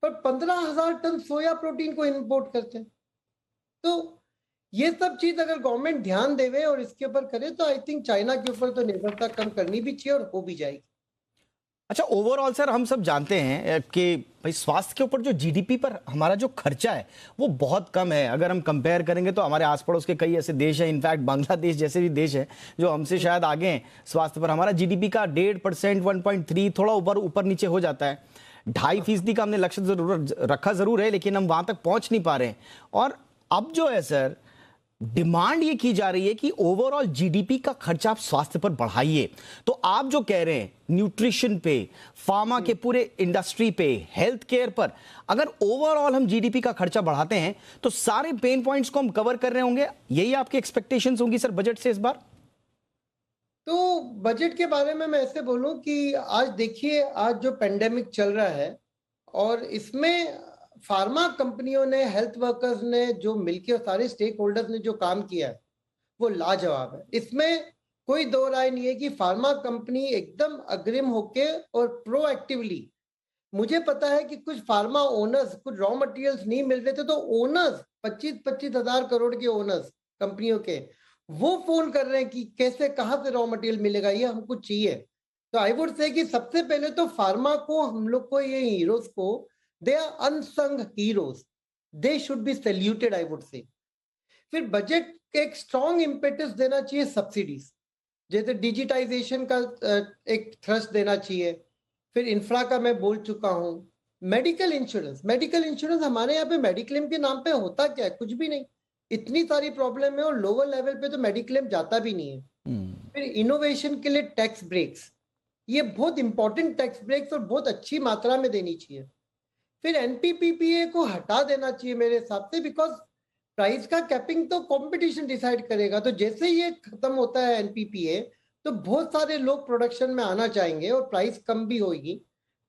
पर 15,000 टन सोया प्रोटीन को इंपोर्ट करते हैं। तो ये सब चीज अगर गवर्नमेंट ध्यान देवे और इसके ऊपर करे तो आई थिंक चाइना के ऊपर तो निर्भरता कम करनी भी चाहिए और हो भी जाएगी। अच्छा, ओवरऑल सर हम सब जानते हैं कि भाई स्वास्थ्य के ऊपर जो जीडीपी पर हमारा जो खर्चा है वो बहुत कम है। अगर हम कंपेयर करेंगे तो हमारे आस पड़ोस के कई ऐसे देश हैं, इनफैक्ट बांग्लादेश जैसे भी देश है जो हमसे शायद आगे हैं स्वास्थ्य पर। हमारा जीडीपी का 1.5%, 1.3 थोड़ा ऊपर नीचे हो जाता है। 2.5% का हमने लक्ष्य जरूर रखा जरूर है, लेकिन हम वहां तक पहुंच नहीं पा रहे हैं। और अब जो है सर, डिमांड ये की जा रही है कि ओवरऑल जीडीपी का खर्चा आप स्वास्थ्य पर बढ़ाइए। तो आप जो कह रहे हैं न्यूट्रिशन पे, फार्मा के पूरे इंडस्ट्री पे, हेल्थ केयर पर, अगर ओवरऑल हम जीडीपी का खर्चा बढ़ाते हैं तो सारे पेन पॉइंट्स को हम कवर कर रहे होंगे, यही आपकी एक्सपेक्टेशंस होंगी सर बजट से इस बार? तो बजट के बारे में मैं ऐसे बोलूं कि आज देखिए, आज जो पेंडेमिक चल रहा है और इसमें फार्मा कंपनियों ने, हेल्थ वर्कर्स ने जो मिलकर और सारे स्टेक होल्डर्स ने जो काम किया है वो लाजवाब है। इसमें कोई दो राय नहीं है कि फार्मा कंपनी एकदम अग्रिम होके और प्रोएक्टिवली, मुझे पता है कि कुछ फार्मा ओनर्स, कुछ रॉ मटेरियल्स नहीं मिल रहे थे तो ओनर्स, 25-25 हजार करोड़ के ओनर्स कंपनियों के, वो फोन कर रहे हैं कि कैसे, कहाँ से रॉ मटेरियल मिलेगा, ये हमको चाहिए। तो आई वुड से कि सबसे पहले तो फार्मा को, हम लोग को, ये हीरोज को, they are unsung heroes, they should be saluted, I would say। फिर बजट के एक स्ट्रॉन्ग इम्पेटस देना चाहिए सब्सिडीज, जैसे डिजिटाइजेशन का एक थ्रस्ट देना चाहिए। फिर इंफ्रा का मैं बोल चुका हूँ। मेडिकल इंश्योरेंस हमारे यहाँ पे मेडिक्लेम के नाम पे होता क्या है? कुछ भी नहीं। इतनी सारी प्रॉब्लम है और लोअर लेवल पे तो मेडिक्लेम जाता भी नहीं है। फिर इनोवेशन के लिए टैक्स ब्रेक्स, ये बहुत इंपॉर्टेंट टैक्स ब्रेक्स और बहुत अच्छी मात्रा में देनी चाहिए। फिर एनपीपीपीए को हटा देना चाहिए मेरे हिसाब से, बिकॉज प्राइस का कैपिंग तो कंपटीशन डिसाइड करेगा। तो जैसे ये खत्म होता है एनपीपीए, तो बहुत सारे लोग प्रोडक्शन में आना चाहेंगे और प्राइस कम भी होगी।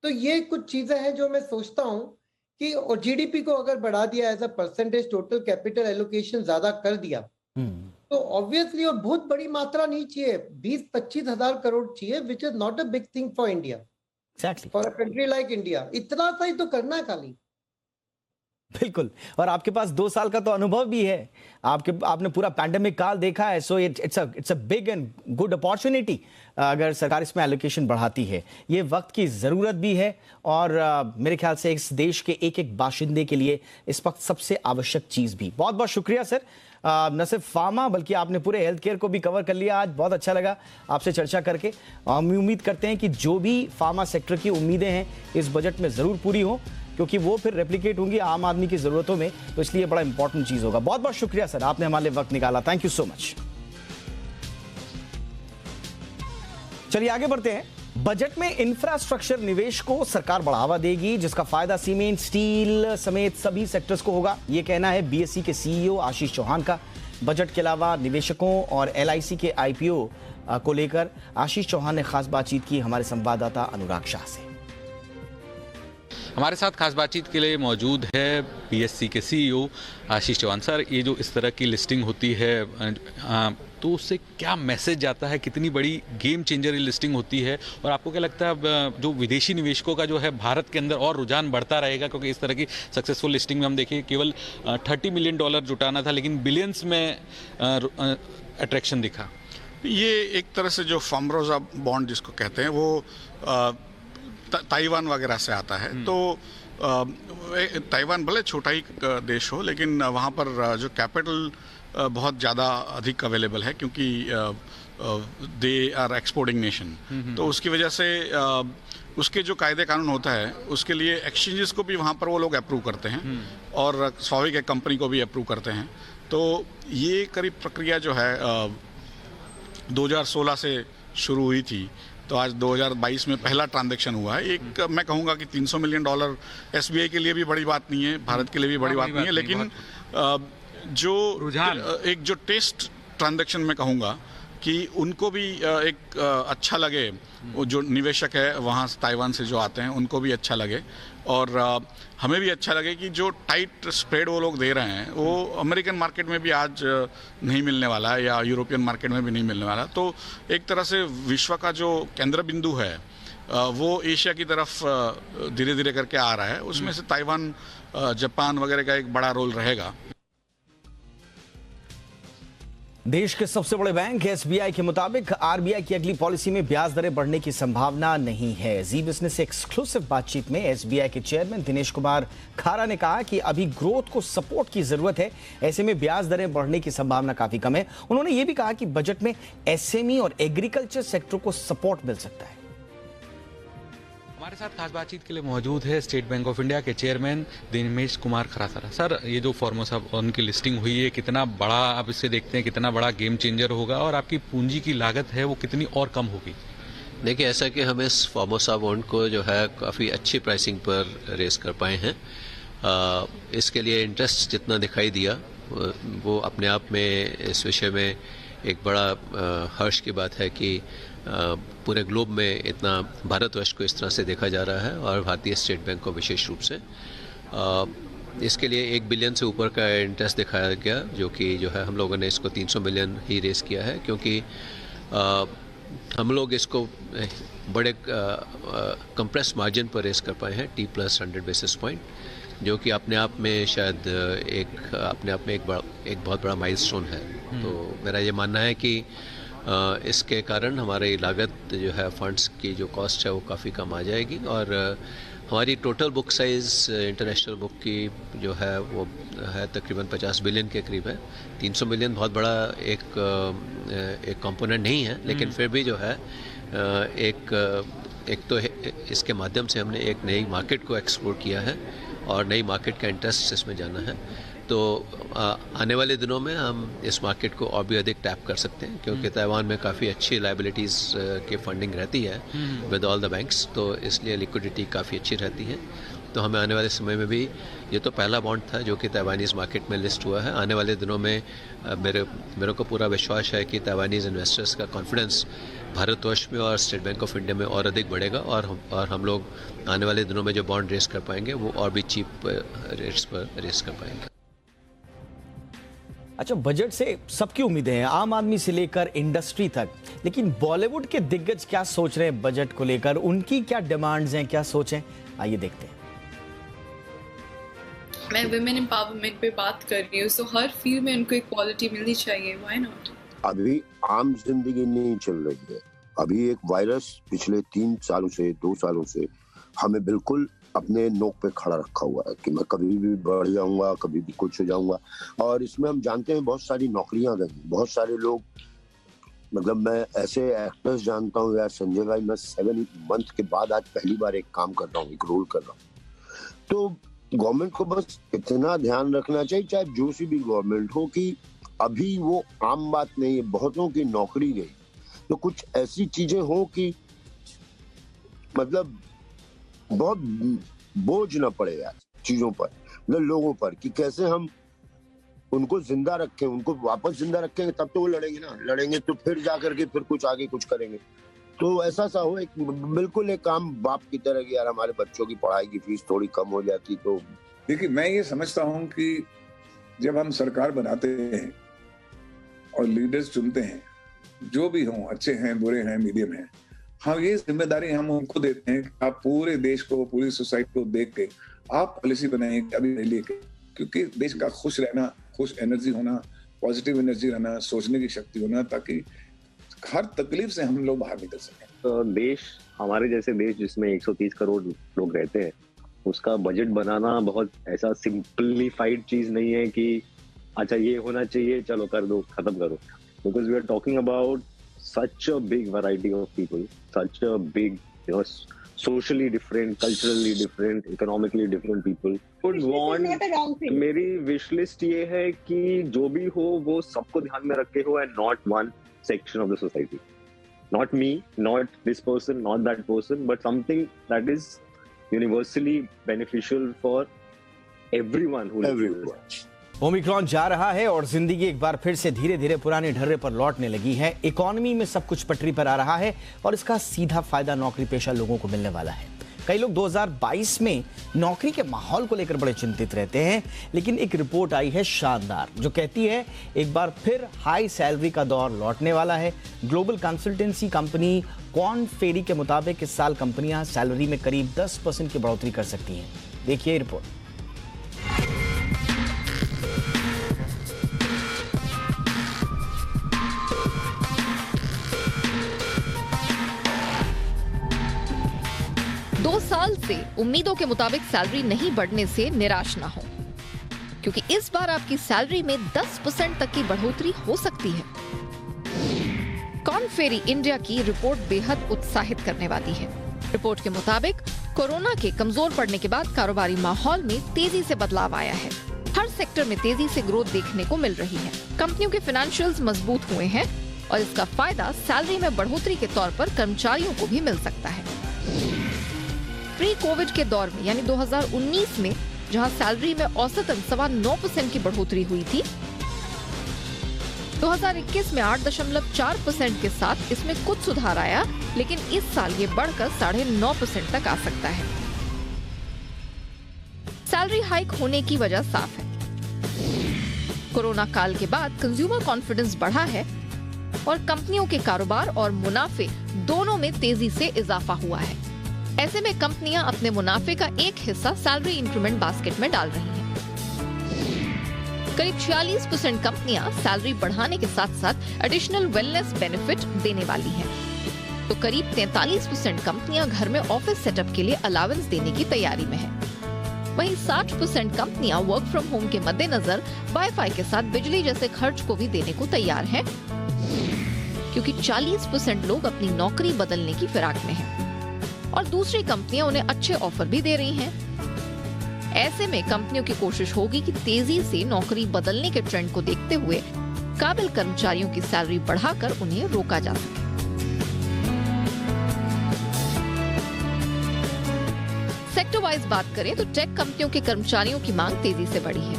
तो ये कुछ चीजें हैं जो मैं सोचता हूँ कि, और जीडीपी को अगर बढ़ा दिया, as a percentage total capital allocation ज्यादा कर दिया, तो ऑब्वियसली, और बहुत बड़ी मात्रा नहीं चाहिए, 20-25 हजार करोड़ चाहिए, which is not a big thing for India, for a country like India. इतना सा ही तो करना है खाली। बिल्कुल, और आपके पास 2 साल का तो अनुभव भी है, आपने पूरा पैंडेमिक काल देखा है। So it's a big and good opportunity अगर सरकार इसमें एलोकेशन बढ़ाती है। ये वक्त की ज़रूरत भी है और मेरे ख्याल से इस देश के एक एक बाशिंदे के लिए इस वक्त सबसे आवश्यक चीज़ भी। बहुत बहुत शुक्रिया सर, न सिर्फ फार्मा बल्कि आपने पूरे हेल्थ केयर को भी कवर कर लिया। आज बहुत अच्छा लगा आपसे चर्चा करके। हम उम्मीद करते हैं कि जो भी फार्मा सेक्टर की उम्मीदें हैं इस बजट में ज़रूर पूरी हों, क्योंकि वो फिर रेप्लिकेट होंगी आम आदमी की ज़रूरतों में, तो इसलिए बड़ा इंपॉर्टेंट चीज़ होगा। बहुत बहुत शुक्रिया सर, आपने हमारे लिए वक्त निकाला। Thank you so much. चलिए आगे बढ़ते हैं। बजट में इंफ्रास्ट्रक्चर निवेश को सरकार बढ़ावा देगी, जिसका फायदा सीमेंट, स्टील समेत सभी सेक्टर्स को होगा। यह कहना है बीएसई के सीईओ आशीष चौहान का। बजट के अलावा निवेशकों और एलआईसी के आईपीओ को लेकर आशीष चौहान ने खास बातचीत की हमारे संवाददाता अनुराग शाह से। हमारे साथ खास बातचीत के लिए मौजूद है बीएसई के सीईओ आशीष चौहान। सर, ये जो इस तरह की लिस्टिंग होती है तो उससे क्या मैसेज जाता है, कितनी बड़ी गेम चेंजर लिस्टिंग होती है, और आपको क्या लगता है जो विदेशी निवेशकों का जो है भारत के अंदर और रुझान बढ़ता रहेगा? क्योंकि इस तरह की सक्सेसफुल लिस्टिंग में हम देखिए केवल $30 मिलियन जुटाना था, लेकिन बिलियंस में अट्रैक्शन दिखा। ये एक तरह से जो फार्मरोजा बॉन्ड जिसको कहते हैं वो ताइवान वगैरह से आता है। तो ताइवान भले छोटा ही देश हो, लेकिन वहाँ पर जो कैपिटल बहुत ज़्यादा अधिक अवेलेबल है, क्योंकि दे आर एक्सपोर्टिंग नेशन। तो उसकी वजह से उसके जो कायदे कानून होता है उसके लिए एक्सचेंजेस को भी वहाँ पर वो लोग अप्रूव करते हैं, और स्वाभाविक है कंपनी को भी अप्रूव करते हैं। तो ये करीब प्रक्रिया जो है 2016 से शुरू हुई थी, तो आज 2022 में पहला ट्रांजैक्शन हुआ है। एक मैं कहूँगा कि $300 मिलियन एसबीआई के लिए भी बड़ी बात नहीं है, भारत के लिए भी बड़ी बात नहीं है, लेकिन जो एक जो टेस्ट ट्रांजैक्शन में कहूँगा कि उनको भी एक अच्छा लगे, वो जो निवेशक है वहाँ ताइवान से जो आते हैं उनको भी अच्छा लगे, और हमें भी अच्छा लगे कि जो टाइट स्प्रेड वो लोग दे रहे हैं वो अमेरिकन मार्केट में भी आज नहीं मिलने वाला है, या यूरोपियन मार्केट में भी नहीं मिलने वाला। तो एक तरह से विश्व का जो केंद्र बिंदु है वो एशिया की तरफ धीरे धीरे करके आ रहा है। उसमें से ताइवान, जापान वगैरह का एक बड़ा रोल रहेगा। देश के सबसे बड़े बैंक एसबीआई के मुताबिक आरबीआई की अगली पॉलिसी में ब्याज दरें बढ़ने की संभावना नहीं है। जी बिजनेस से एक्सक्लूसिव बातचीत में एसबीआई के चेयरमैन दिनेश कुमार खारा ने कहा कि अभी ग्रोथ को सपोर्ट की जरूरत है, ऐसे में ब्याज दरें बढ़ने की संभावना काफी कम है। उन्होंने ये भी कहा कि बजट में एसएमई और एग्रीकल्चर सेक्टर को सपोर्ट मिल सकता है। हमारे साथ खास बातचीत के लिए मौजूद है स्टेट बैंक ऑफ इंडिया के चेयरमैन दिनेश कुमार खरासरा। सर, ये जो फॉर्मोसा बॉन्ड की लिस्टिंग हुई है, कितना बड़ा आप इससे देखते हैं, कितना बड़ा गेम चेंजर होगा, और आपकी पूंजी की लागत है वो कितनी और कम होगी? देखिए, ऐसा कि हम इस फॉर्मोसा बॉन्ड को जो है काफ़ी अच्छी प्राइसिंग पर रेस कर पाए हैं। इसके लिए इंटरेस्ट जितना दिखाई दिया वो अपने आप में इस विषय में एक बड़ा हर्ष की बात है कि पूरे ग्लोब में इतना भारतवर्ष को इस तरह से देखा जा रहा है, और भारतीय स्टेट बैंक को विशेष रूप से इसके लिए $1 बिलियन से ऊपर का इंटरेस्ट दिखाया गया, जो कि जो है हम लोगों ने इसको 300 मिलियन ही रेस किया है, क्योंकि हम लोग इसको बड़े कंप्रेस मार्जिन पर रेस कर पाए हैं, T+100 बेसिस पॉइंट, जो कि अपने आप में शायद एक बहुत बड़ा माइलस्टोन है। तो मेरा ये मानना है कि इसके कारण हमारी लागत जो है फंड्स की जो कॉस्ट है वो काफ़ी कम आ जाएगी, और हमारी total book size international book की जो है वो है तकरीबन 50 बिलियन के करीब है। 300 मिलियन बहुत बड़ा एक कंपोनेंट नहीं है, लेकिन फिर भी जो है एक तो इसके माध्यम से हमने एक नई मार्केट को एक्सप्लोर किया है, और नई मार्केट का इंटरेस्ट इसमें जाना है। तो आने वाले दिनों में हम इस मार्केट को और भी अधिक टैप कर सकते हैं, क्योंकि ताइवान में काफ़ी अच्छी लायबिलिटीज़ की फंडिंग रहती है विद ऑल द बैंक्स, तो इसलिए लिक्विडिटी काफ़ी अच्छी रहती है। तो हमें आने वाले समय में भी, ये तो पहला बॉन्ड था जो कि ताइवानीज़ मार्केट में लिस्ट हुआ है, आने वाले दिनों में मेरे को पूरा विश्वास है कि ताइवानीज़ इन्वेस्टर्स का कॉन्फिडेंस भारतवर्ष में और स्टेट बैंक ऑफ इंडिया में और अधिक बढ़ेगा, और हम लोग आने वाले दिनों में जो बॉन्ड रेस कर पाएंगे वो और भी चीप रेट्स पर रेस कर पाएंगे। अच्छा, बजट से सबकी उम्मीदें हैं, आम आदमी से लेकर इंडस्ट्री तक, लेकिन बॉलीवुड के दिग्गज क्या सोच रहे हैं बजट को लेकर, उनकी क्या डिमांड्स हैं, क्या सोचें, आइए देखते हैं। मैं वुमेन एम्पावरमेंट पे बात कर रही हूँ, सो हर फील्ड में उनको इक्वालिटी मिलनी चाहिए, व्हाई नॉट? अभी आम जिंदगी नहीं चल रही है। अभी एक वायरस पिछले 3 सालों से 2 सालों से हमें बिल्कुल अपने नोक पे खड़ा रखा हुआ है कि मैं कभी भी बढ़ जाऊंगा, कभी भी कुछ हो जाऊंगा। और इसमें हम जानते हैं बहुत सारी नौकरियां गई, बहुत सारे लोग, मतलब मैं ऐसे एक्टर्स जानता हूँ यार, संजय भाई, मैं 7 मंथ के बाद आज पहली बार एक काम कर रहा हूँ, एक रोल कर रहा हूँ। तो गवर्नमेंट को बस इतना ध्यान रखना चाहिए, चाहे जो सी भी गवर्नमेंट हो, कि अभी वो आम बात नहीं है, बहुतों की नौकरी गई, तो कुछ ऐसी चीजें हो कि मतलब बहुत बोझ न पड़े यार चीजों पर, मतलब लोगों पर, कि कैसे हम उनको जिंदा रखें, उनको वापस जिंदा रखेंगे तब तो वो लड़ेंगे ना, लड़ेंगे तो फिर जाकर के फिर कुछ आगे कुछ करेंगे। तो ऐसा सा हो, एक बिल्कुल एक काम बाप की तरह कि यार हमारे बच्चों की पढ़ाई की फीस थोड़ी कम हो जाती तो। देखिए, मैं ये समझता हूँ कि जब हम सरकार बनाते हैं और लीडर्स चुनते हैं, जो भी हों, अच्छे हैं, बुरे हैं, मीडियम हैं, हाँ, ये जिम्मेदारी हम उनको देते हैं कि आप पूरे देश को, पूरी सोसाइटी को देख के आप पॉलिसी बनाएंगे अभी लेके, क्योंकि देश का खुश रहना, खुश एनर्जी होना, पॉजिटिव एनर्जी रहना, सोचने की शक्ति होना, ताकि हर तकलीफ से हम लोग बाहर निकल सकें। तो देश, हमारे जैसे देश जिसमें 130 करोड़ लोग रहते हैं, उसका बजट बनाना बहुत ऐसा सिंपलीफाइड चीज नहीं है कि अच्छा ये होना चाहिए, चलो कर दो, खत्म करो। Because we are talking about such a big variety of people, such a big, socially different, culturally different, economically different people. Would want, मेरी wish list ये है कि जो भी हो वो सबको ध्यान में रखे हो, and not one section of the society. Not me, not this person, not that person, but something that is universally beneficial for everyone who lives. Omicron जा रहा है और जिंदगी एक बार फिर से धीरे धीरे पुराने ढर्रे पर लौटने लगी है। इकोनॉमी में सब कुछ पटरी पर आ रहा है और इसका सीधा फायदा नौकरी पेशा लोगों को मिलने वाला है। कई लोग 2022 में नौकरी के माहौल को लेकर बड़े चिंतित रहते हैं, लेकिन एक रिपोर्ट आई है शानदार जो कहती है एक बार फिर हाई सैलरी का दौर लौटने वाला है। ग्लोबल कंसल्टेंसी कंपनी कॉर्न फेरी के मुताबिक इस साल कंपनियां सैलरी में करीब 10% की बढ़ोतरी कर सकती हैं। देखिए रिपोर्ट। साल से उम्मीदों के मुताबिक सैलरी नहीं बढ़ने से निराश ना हो, क्योंकि इस बार आपकी सैलरी में 10% तक की बढ़ोतरी हो सकती है। कॉर्न फेरी इंडिया की रिपोर्ट बेहद उत्साहित करने वाली है। रिपोर्ट के मुताबिक कोरोना के कमजोर पड़ने के बाद कारोबारी माहौल में तेजी से बदलाव आया है। हर सेक्टर में तेजी से ग्रोथ देखने को मिल रही है। कंपनियों के फाइनेंशियल्स मजबूत हुए हैं और इसका फायदा सैलरी में बढ़ोतरी के तौर पर कर्मचारियों को भी मिल सकता है। प्री कोविड के दौर में यानी 2019 में जहां सैलरी में औसतन 9.25% की बढ़ोतरी हुई थी, 2021 में 8.4% के साथ इसमें कुछ सुधार आया, लेकिन इस साल ये बढ़कर 9.5% तक आ सकता है। सैलरी हाइक होने की वजह साफ है। कोरोना काल के बाद कंज्यूमर कॉन्फिडेंस बढ़ा है और कंपनियों के कारोबार और मुनाफे दोनों में तेजी से इजाफा हुआ है। ऐसे में कंपनियां अपने मुनाफे का एक हिस्सा सैलरी इंक्रीमेंट बास्केट में डाल रही हैं। करीब 46% कंपनियां सैलरी बढ़ाने के साथ साथ एडिशनल वेलनेस बेनिफिट देने वाली हैं। तो करीब 43% कंपनियां घर में ऑफिस सेटअप के लिए अलावेंस देने की तैयारी में है। वहीं 60% कंपनियां वर्क फ्रॉम होम के मद्देनजर वाईफाई के साथ बिजली जैसे खर्च को भी देने को तैयार हैं, क्योंकि 40% लोग अपनी नौकरी बदलने की फिराक में हैं और दूसरी कंपनियां उन्हें अच्छे ऑफर भी दे रही हैं। ऐसे में कंपनियों की कोशिश होगी कि तेजी से नौकरी बदलने के ट्रेंड को देखते हुए काबिल कर्मचारियों की सैलरी बढ़ाकर उन्हें रोका जा सके। सेक्टर वाइज बात करें तो टेक कंपनियों के कर्मचारियों की मांग तेजी से बढ़ी है।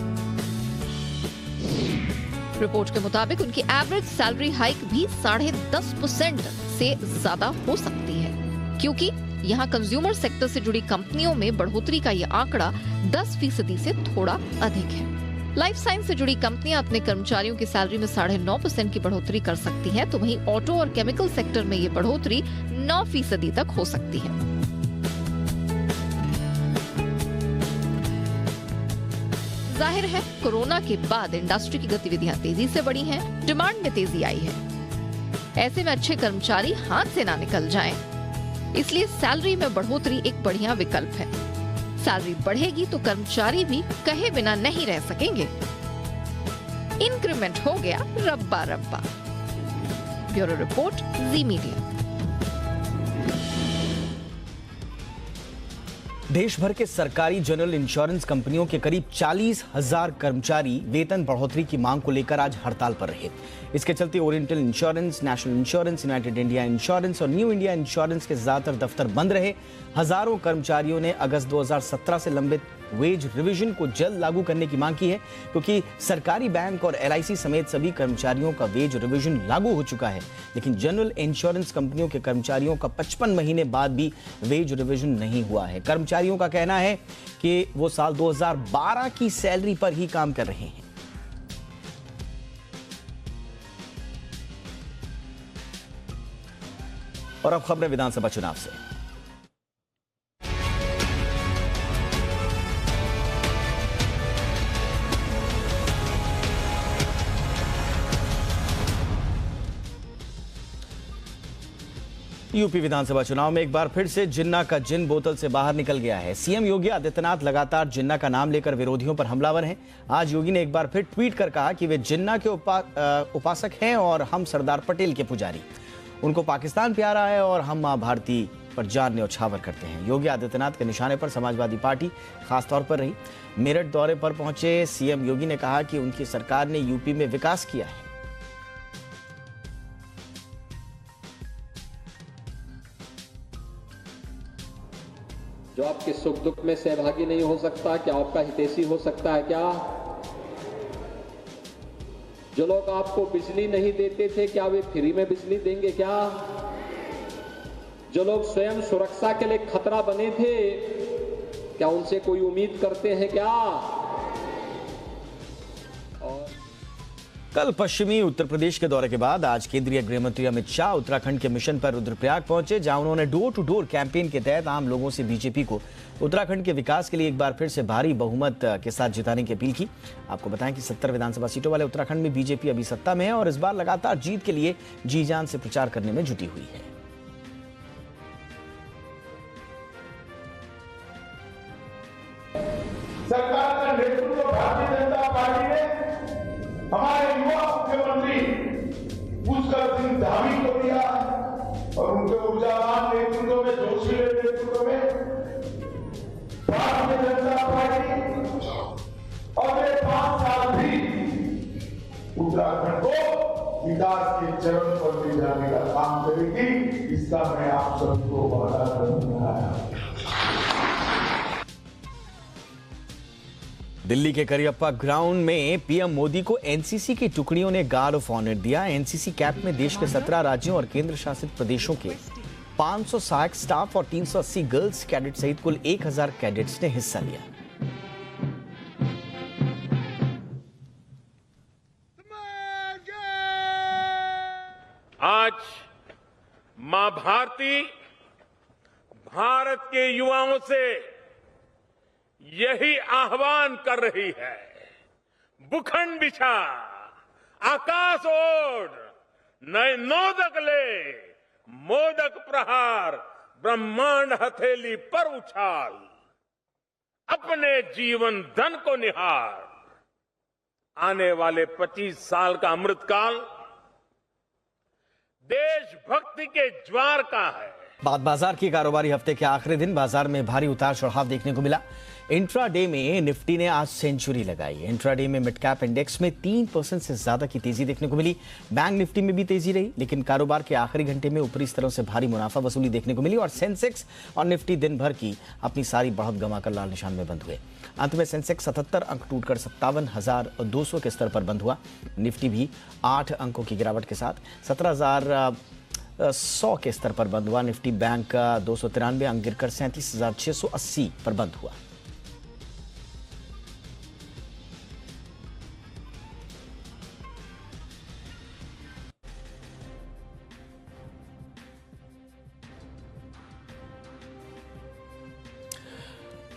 रिपोर्ट के मुताबिक उनकी एवरेज सैलरी हाइक भी 10.5% से ज्यादा हो सकती है, क्योंकि यहाँ कंज्यूमर सेक्टर से जुड़ी कंपनियों में बढ़ोतरी का ये आंकड़ा 10% से थोड़ा अधिक है। लाइफ साइंस से जुड़ी कंपनियां अपने कर्मचारियों की सैलरी में 9.5% की बढ़ोतरी कर सकती हैं, तो वहीं ऑटो और केमिकल सेक्टर में ये बढ़ोतरी 9% तक हो सकती है। जाहिर है कोरोना के बाद इंडस्ट्री की गतिविधियां तेजी से बढ़ी हैं, डिमांड में तेजी आई है। ऐसे में अच्छे कर्मचारी हाथ से ना निकल जाएं, इसलिए सैलरी में बढ़ोतरी एक बढ़िया विकल्प है। सैलरी बढ़ेगी तो कर्मचारी भी कहे बिना नहीं रह सकेंगे। इंक्रीमेंट हो गया रब्बा रब्बा। ब्यूरो रिपोर्ट, जी मीडिया। देश भर के सरकारी जनरल इंश्योरेंस कंपनियों के करीब 40,000 कर्मचारी वेतन बढ़ोतरी की मांग को लेकर आज हड़ताल पर रहे। इसके चलते oriental insurance, national insurance, United India insurance और न्यू इंडिया इंश्योरेंस के ज्यादातर दफ्तर बंद रहे। हजारों कर्मचारियों ने अगस्त 2017 से लंबित वेज रिवीजन को जल्द लागू करने की मांग की है, क्योंकि सरकारी बैंक और LIC समेत सभी कर्मचारियों का वेज रिवीजन लागू हो चुका है, लेकिन जनरल इंश्योरेंस कंपनियों के कर्मचारियों का 55 महीने बाद भी वेज रिवीजन नहीं हुआ है। कर्मचारियों का कहना है कि वो साल 2012 की सैलरी पर ही काम कर रहे हैं। और अब खबरें विधानसभा चुनाव से। यूपी विधानसभा चुनाव में एक बार फिर से जिन्ना का जिन बोतल से बाहर निकल गया है। सीएम योगी आदित्यनाथ लगातार जिन्ना का नाम लेकर विरोधियों पर हमलावर हैं। आज योगी ने एक बार फिर ट्वीट कर कहा कि वे जिन्ना के उपासक हैं और हम सरदार पटेल के पुजारी। उनको पाकिस्तान प्यारा है और हम मां भारती पर जान न्यौछावर करते हैं। योगी आदित्यनाथ के निशाने पर समाजवादी पार्टी खासतौर पर रही। मेरठ दौरे पर पहुंचे सीएम योगी ने कहा कि उनकी सरकार ने यूपी में विकास किया है। जो आपके सुख दुख में सहभागी नहीं हो सकता, क्या आपका हितैषी हो सकता है? क्या जो लोग आपको बिजली नहीं देते थे, क्या वे फ्री में बिजली देंगे? क्या जो लोग स्वयं सुरक्षा के लिए खतरा बने थे, क्या उनसे कोई उम्मीद करते हैं? क्या कल पश्चिमी उत्तर प्रदेश के दौरे के बाद आज केंद्रीय गृह मंत्री अमित शाह उत्तराखंड के मिशन पर रुद्रप्रयाग पहुंचे, जहां उन्होंने डोर टू डोर कैंपेन के तहत आम लोगों से बीजेपी को उत्तराखंड के विकास के लिए एक बार फिर से भारी बहुमत के साथ जिताने की अपील की। आपको बताएं कि 70 विधानसभा सीटों वाले उत्तराखंड में बीजेपी अभी सत्ता में है और इस बार लगातार जीत के लिए जी जान से प्रचार करने में जुटी हुई है। सरकार का नेतृत्व भारतीय जनता पार्टी ने हमारे युवा मुख्यमंत्री पुष्कर सिंह धामी को दिया और उनके ऊर्जावान नेतृत्व में, जोशीले नेतृत्व में भारतीय जनता पार्टी अगले 5 साल भी उत्तराखंड को विकास के चरण पर ले जाने का काम करेगी। इसका मैं आप सबको वादा करूंगा। दिल्ली के करियप्पा ग्राउंड में पीएम मोदी को एनसीसी की टुकड़ियों ने गार्ड ऑफ ऑनर दिया। एनसीसी कैंप में देश के 17 राज्यों और केंद्र शासित प्रदेशों के 500 सहायक स्टाफ और 380 गर्ल्स कैडेट सहित कुल 1000 कैडेट्स ने हिस्सा लिया। आज मां भारती भारत के युवाओं से यही आह्वान कर रही है, भूखंड बिछा, आकाश ओढ़, नए नोदक ले, मोदक प्रहार, ब्रह्मांड हथेली पर उछाल, अपने जीवन धन को निहार। आने वाले 25 साल का अमृतकाल देशभक्ति के ज्वार का है। बाजार की कारोबारी हफ्ते के आखिरी दिन बाजार में भारी उतार चढ़ाव देखने को मिला। इंट्राडे में निफ्टी ने आज सेंचुरी लगाई। इंट्राडे में मिड कैप इंडेक्स में 3% से ज्यादा की तेजी देखने को मिली। बैंक निफ्टी में भी तेजी रही, लेकिन कारोबार के आखिरी घंटे में ऊपरी स्तरों से भारी मुनाफा वसूली देखने को मिली और सेंसेक्स और निफ्टी दिन भर की अपनी सारी बढ़त गंवाकर लाल निशान में बंद हुए। अंत में सेंसेक्स 77 अंक टूटकर 57,200 के स्तर पर बंद हुआ। निफ्टी भी 8 अंकों की गिरावट के साथ 17,100 के स्तर पर बंद हुआ। निफ्टी बैंक 293 अंक गिरकर 37,680 पर बंद हुआ।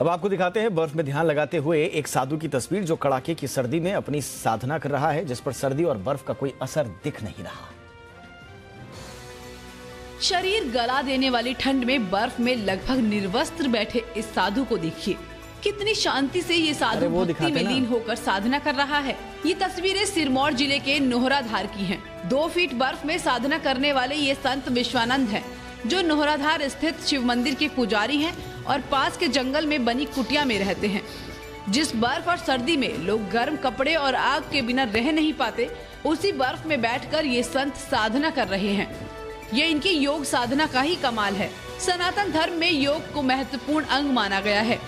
अब आपको दिखाते हैं बर्फ में ध्यान लगाते हुए एक साधु की तस्वीर, जो कड़ाके की सर्दी में अपनी साधना कर रहा है, जिस पर सर्दी और बर्फ का कोई असर दिख नहीं रहा। शरीर गला देने वाली ठंड में बर्फ में लगभग निर्वस्त्र बैठे इस साधु को देखिए। कितनी शांति से ये साधु भक्ति में लीन होकर साधना कर रहा है। ये तस्वीरें सिरमौर जिले के नोहराधार की हैं। 2 फीट बर्फ में साधना करने वाले ये संत विश्वानंद हैं, जो नोहराधार स्थित शिव मंदिर के पुजारी हैं और पास के जंगल में बनी कुटिया में रहते हैं। जिस बर्फ और सर्दी में लोग गर्म कपड़े और आग के बिना रह नहीं पाते, उसी बर्फ में बैठकर ये संत साधना कर रहे हैं। ये इनकी योग साधना का ही कमाल है। सनातन धर्म में योग को महत्वपूर्ण अंग माना गया है।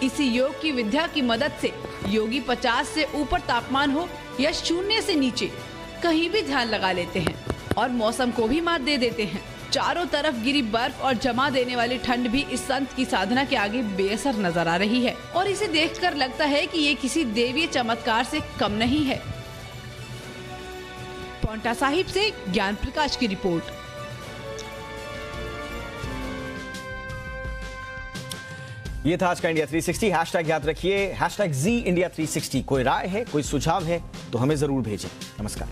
इसी योग की विद्या की मदद से योगी 50 से ऊपर तापमान हो या 0 से नीचे कहीं भी ध्यान लगा लेते हैं और मौसम को भी मात दे देते हैं। चारों तरफ गिरी बर्फ और जमा देने वाली ठंड भी इस संत की साधना के आगे बेअसर नजर आ रही है और इसे देखकर लगता है कि ये किसी देवीय चमत्कार से कम नहीं है। पांवटा साहिब से ज्ञान प्रकाश की रिपोर्ट। ये था आज का इंडिया 360। हैशटैग याद रखिए, #ZIndia360। कोई राय है, कोई सुझाव है तो हमें जरूर भेजें। नमस्कार।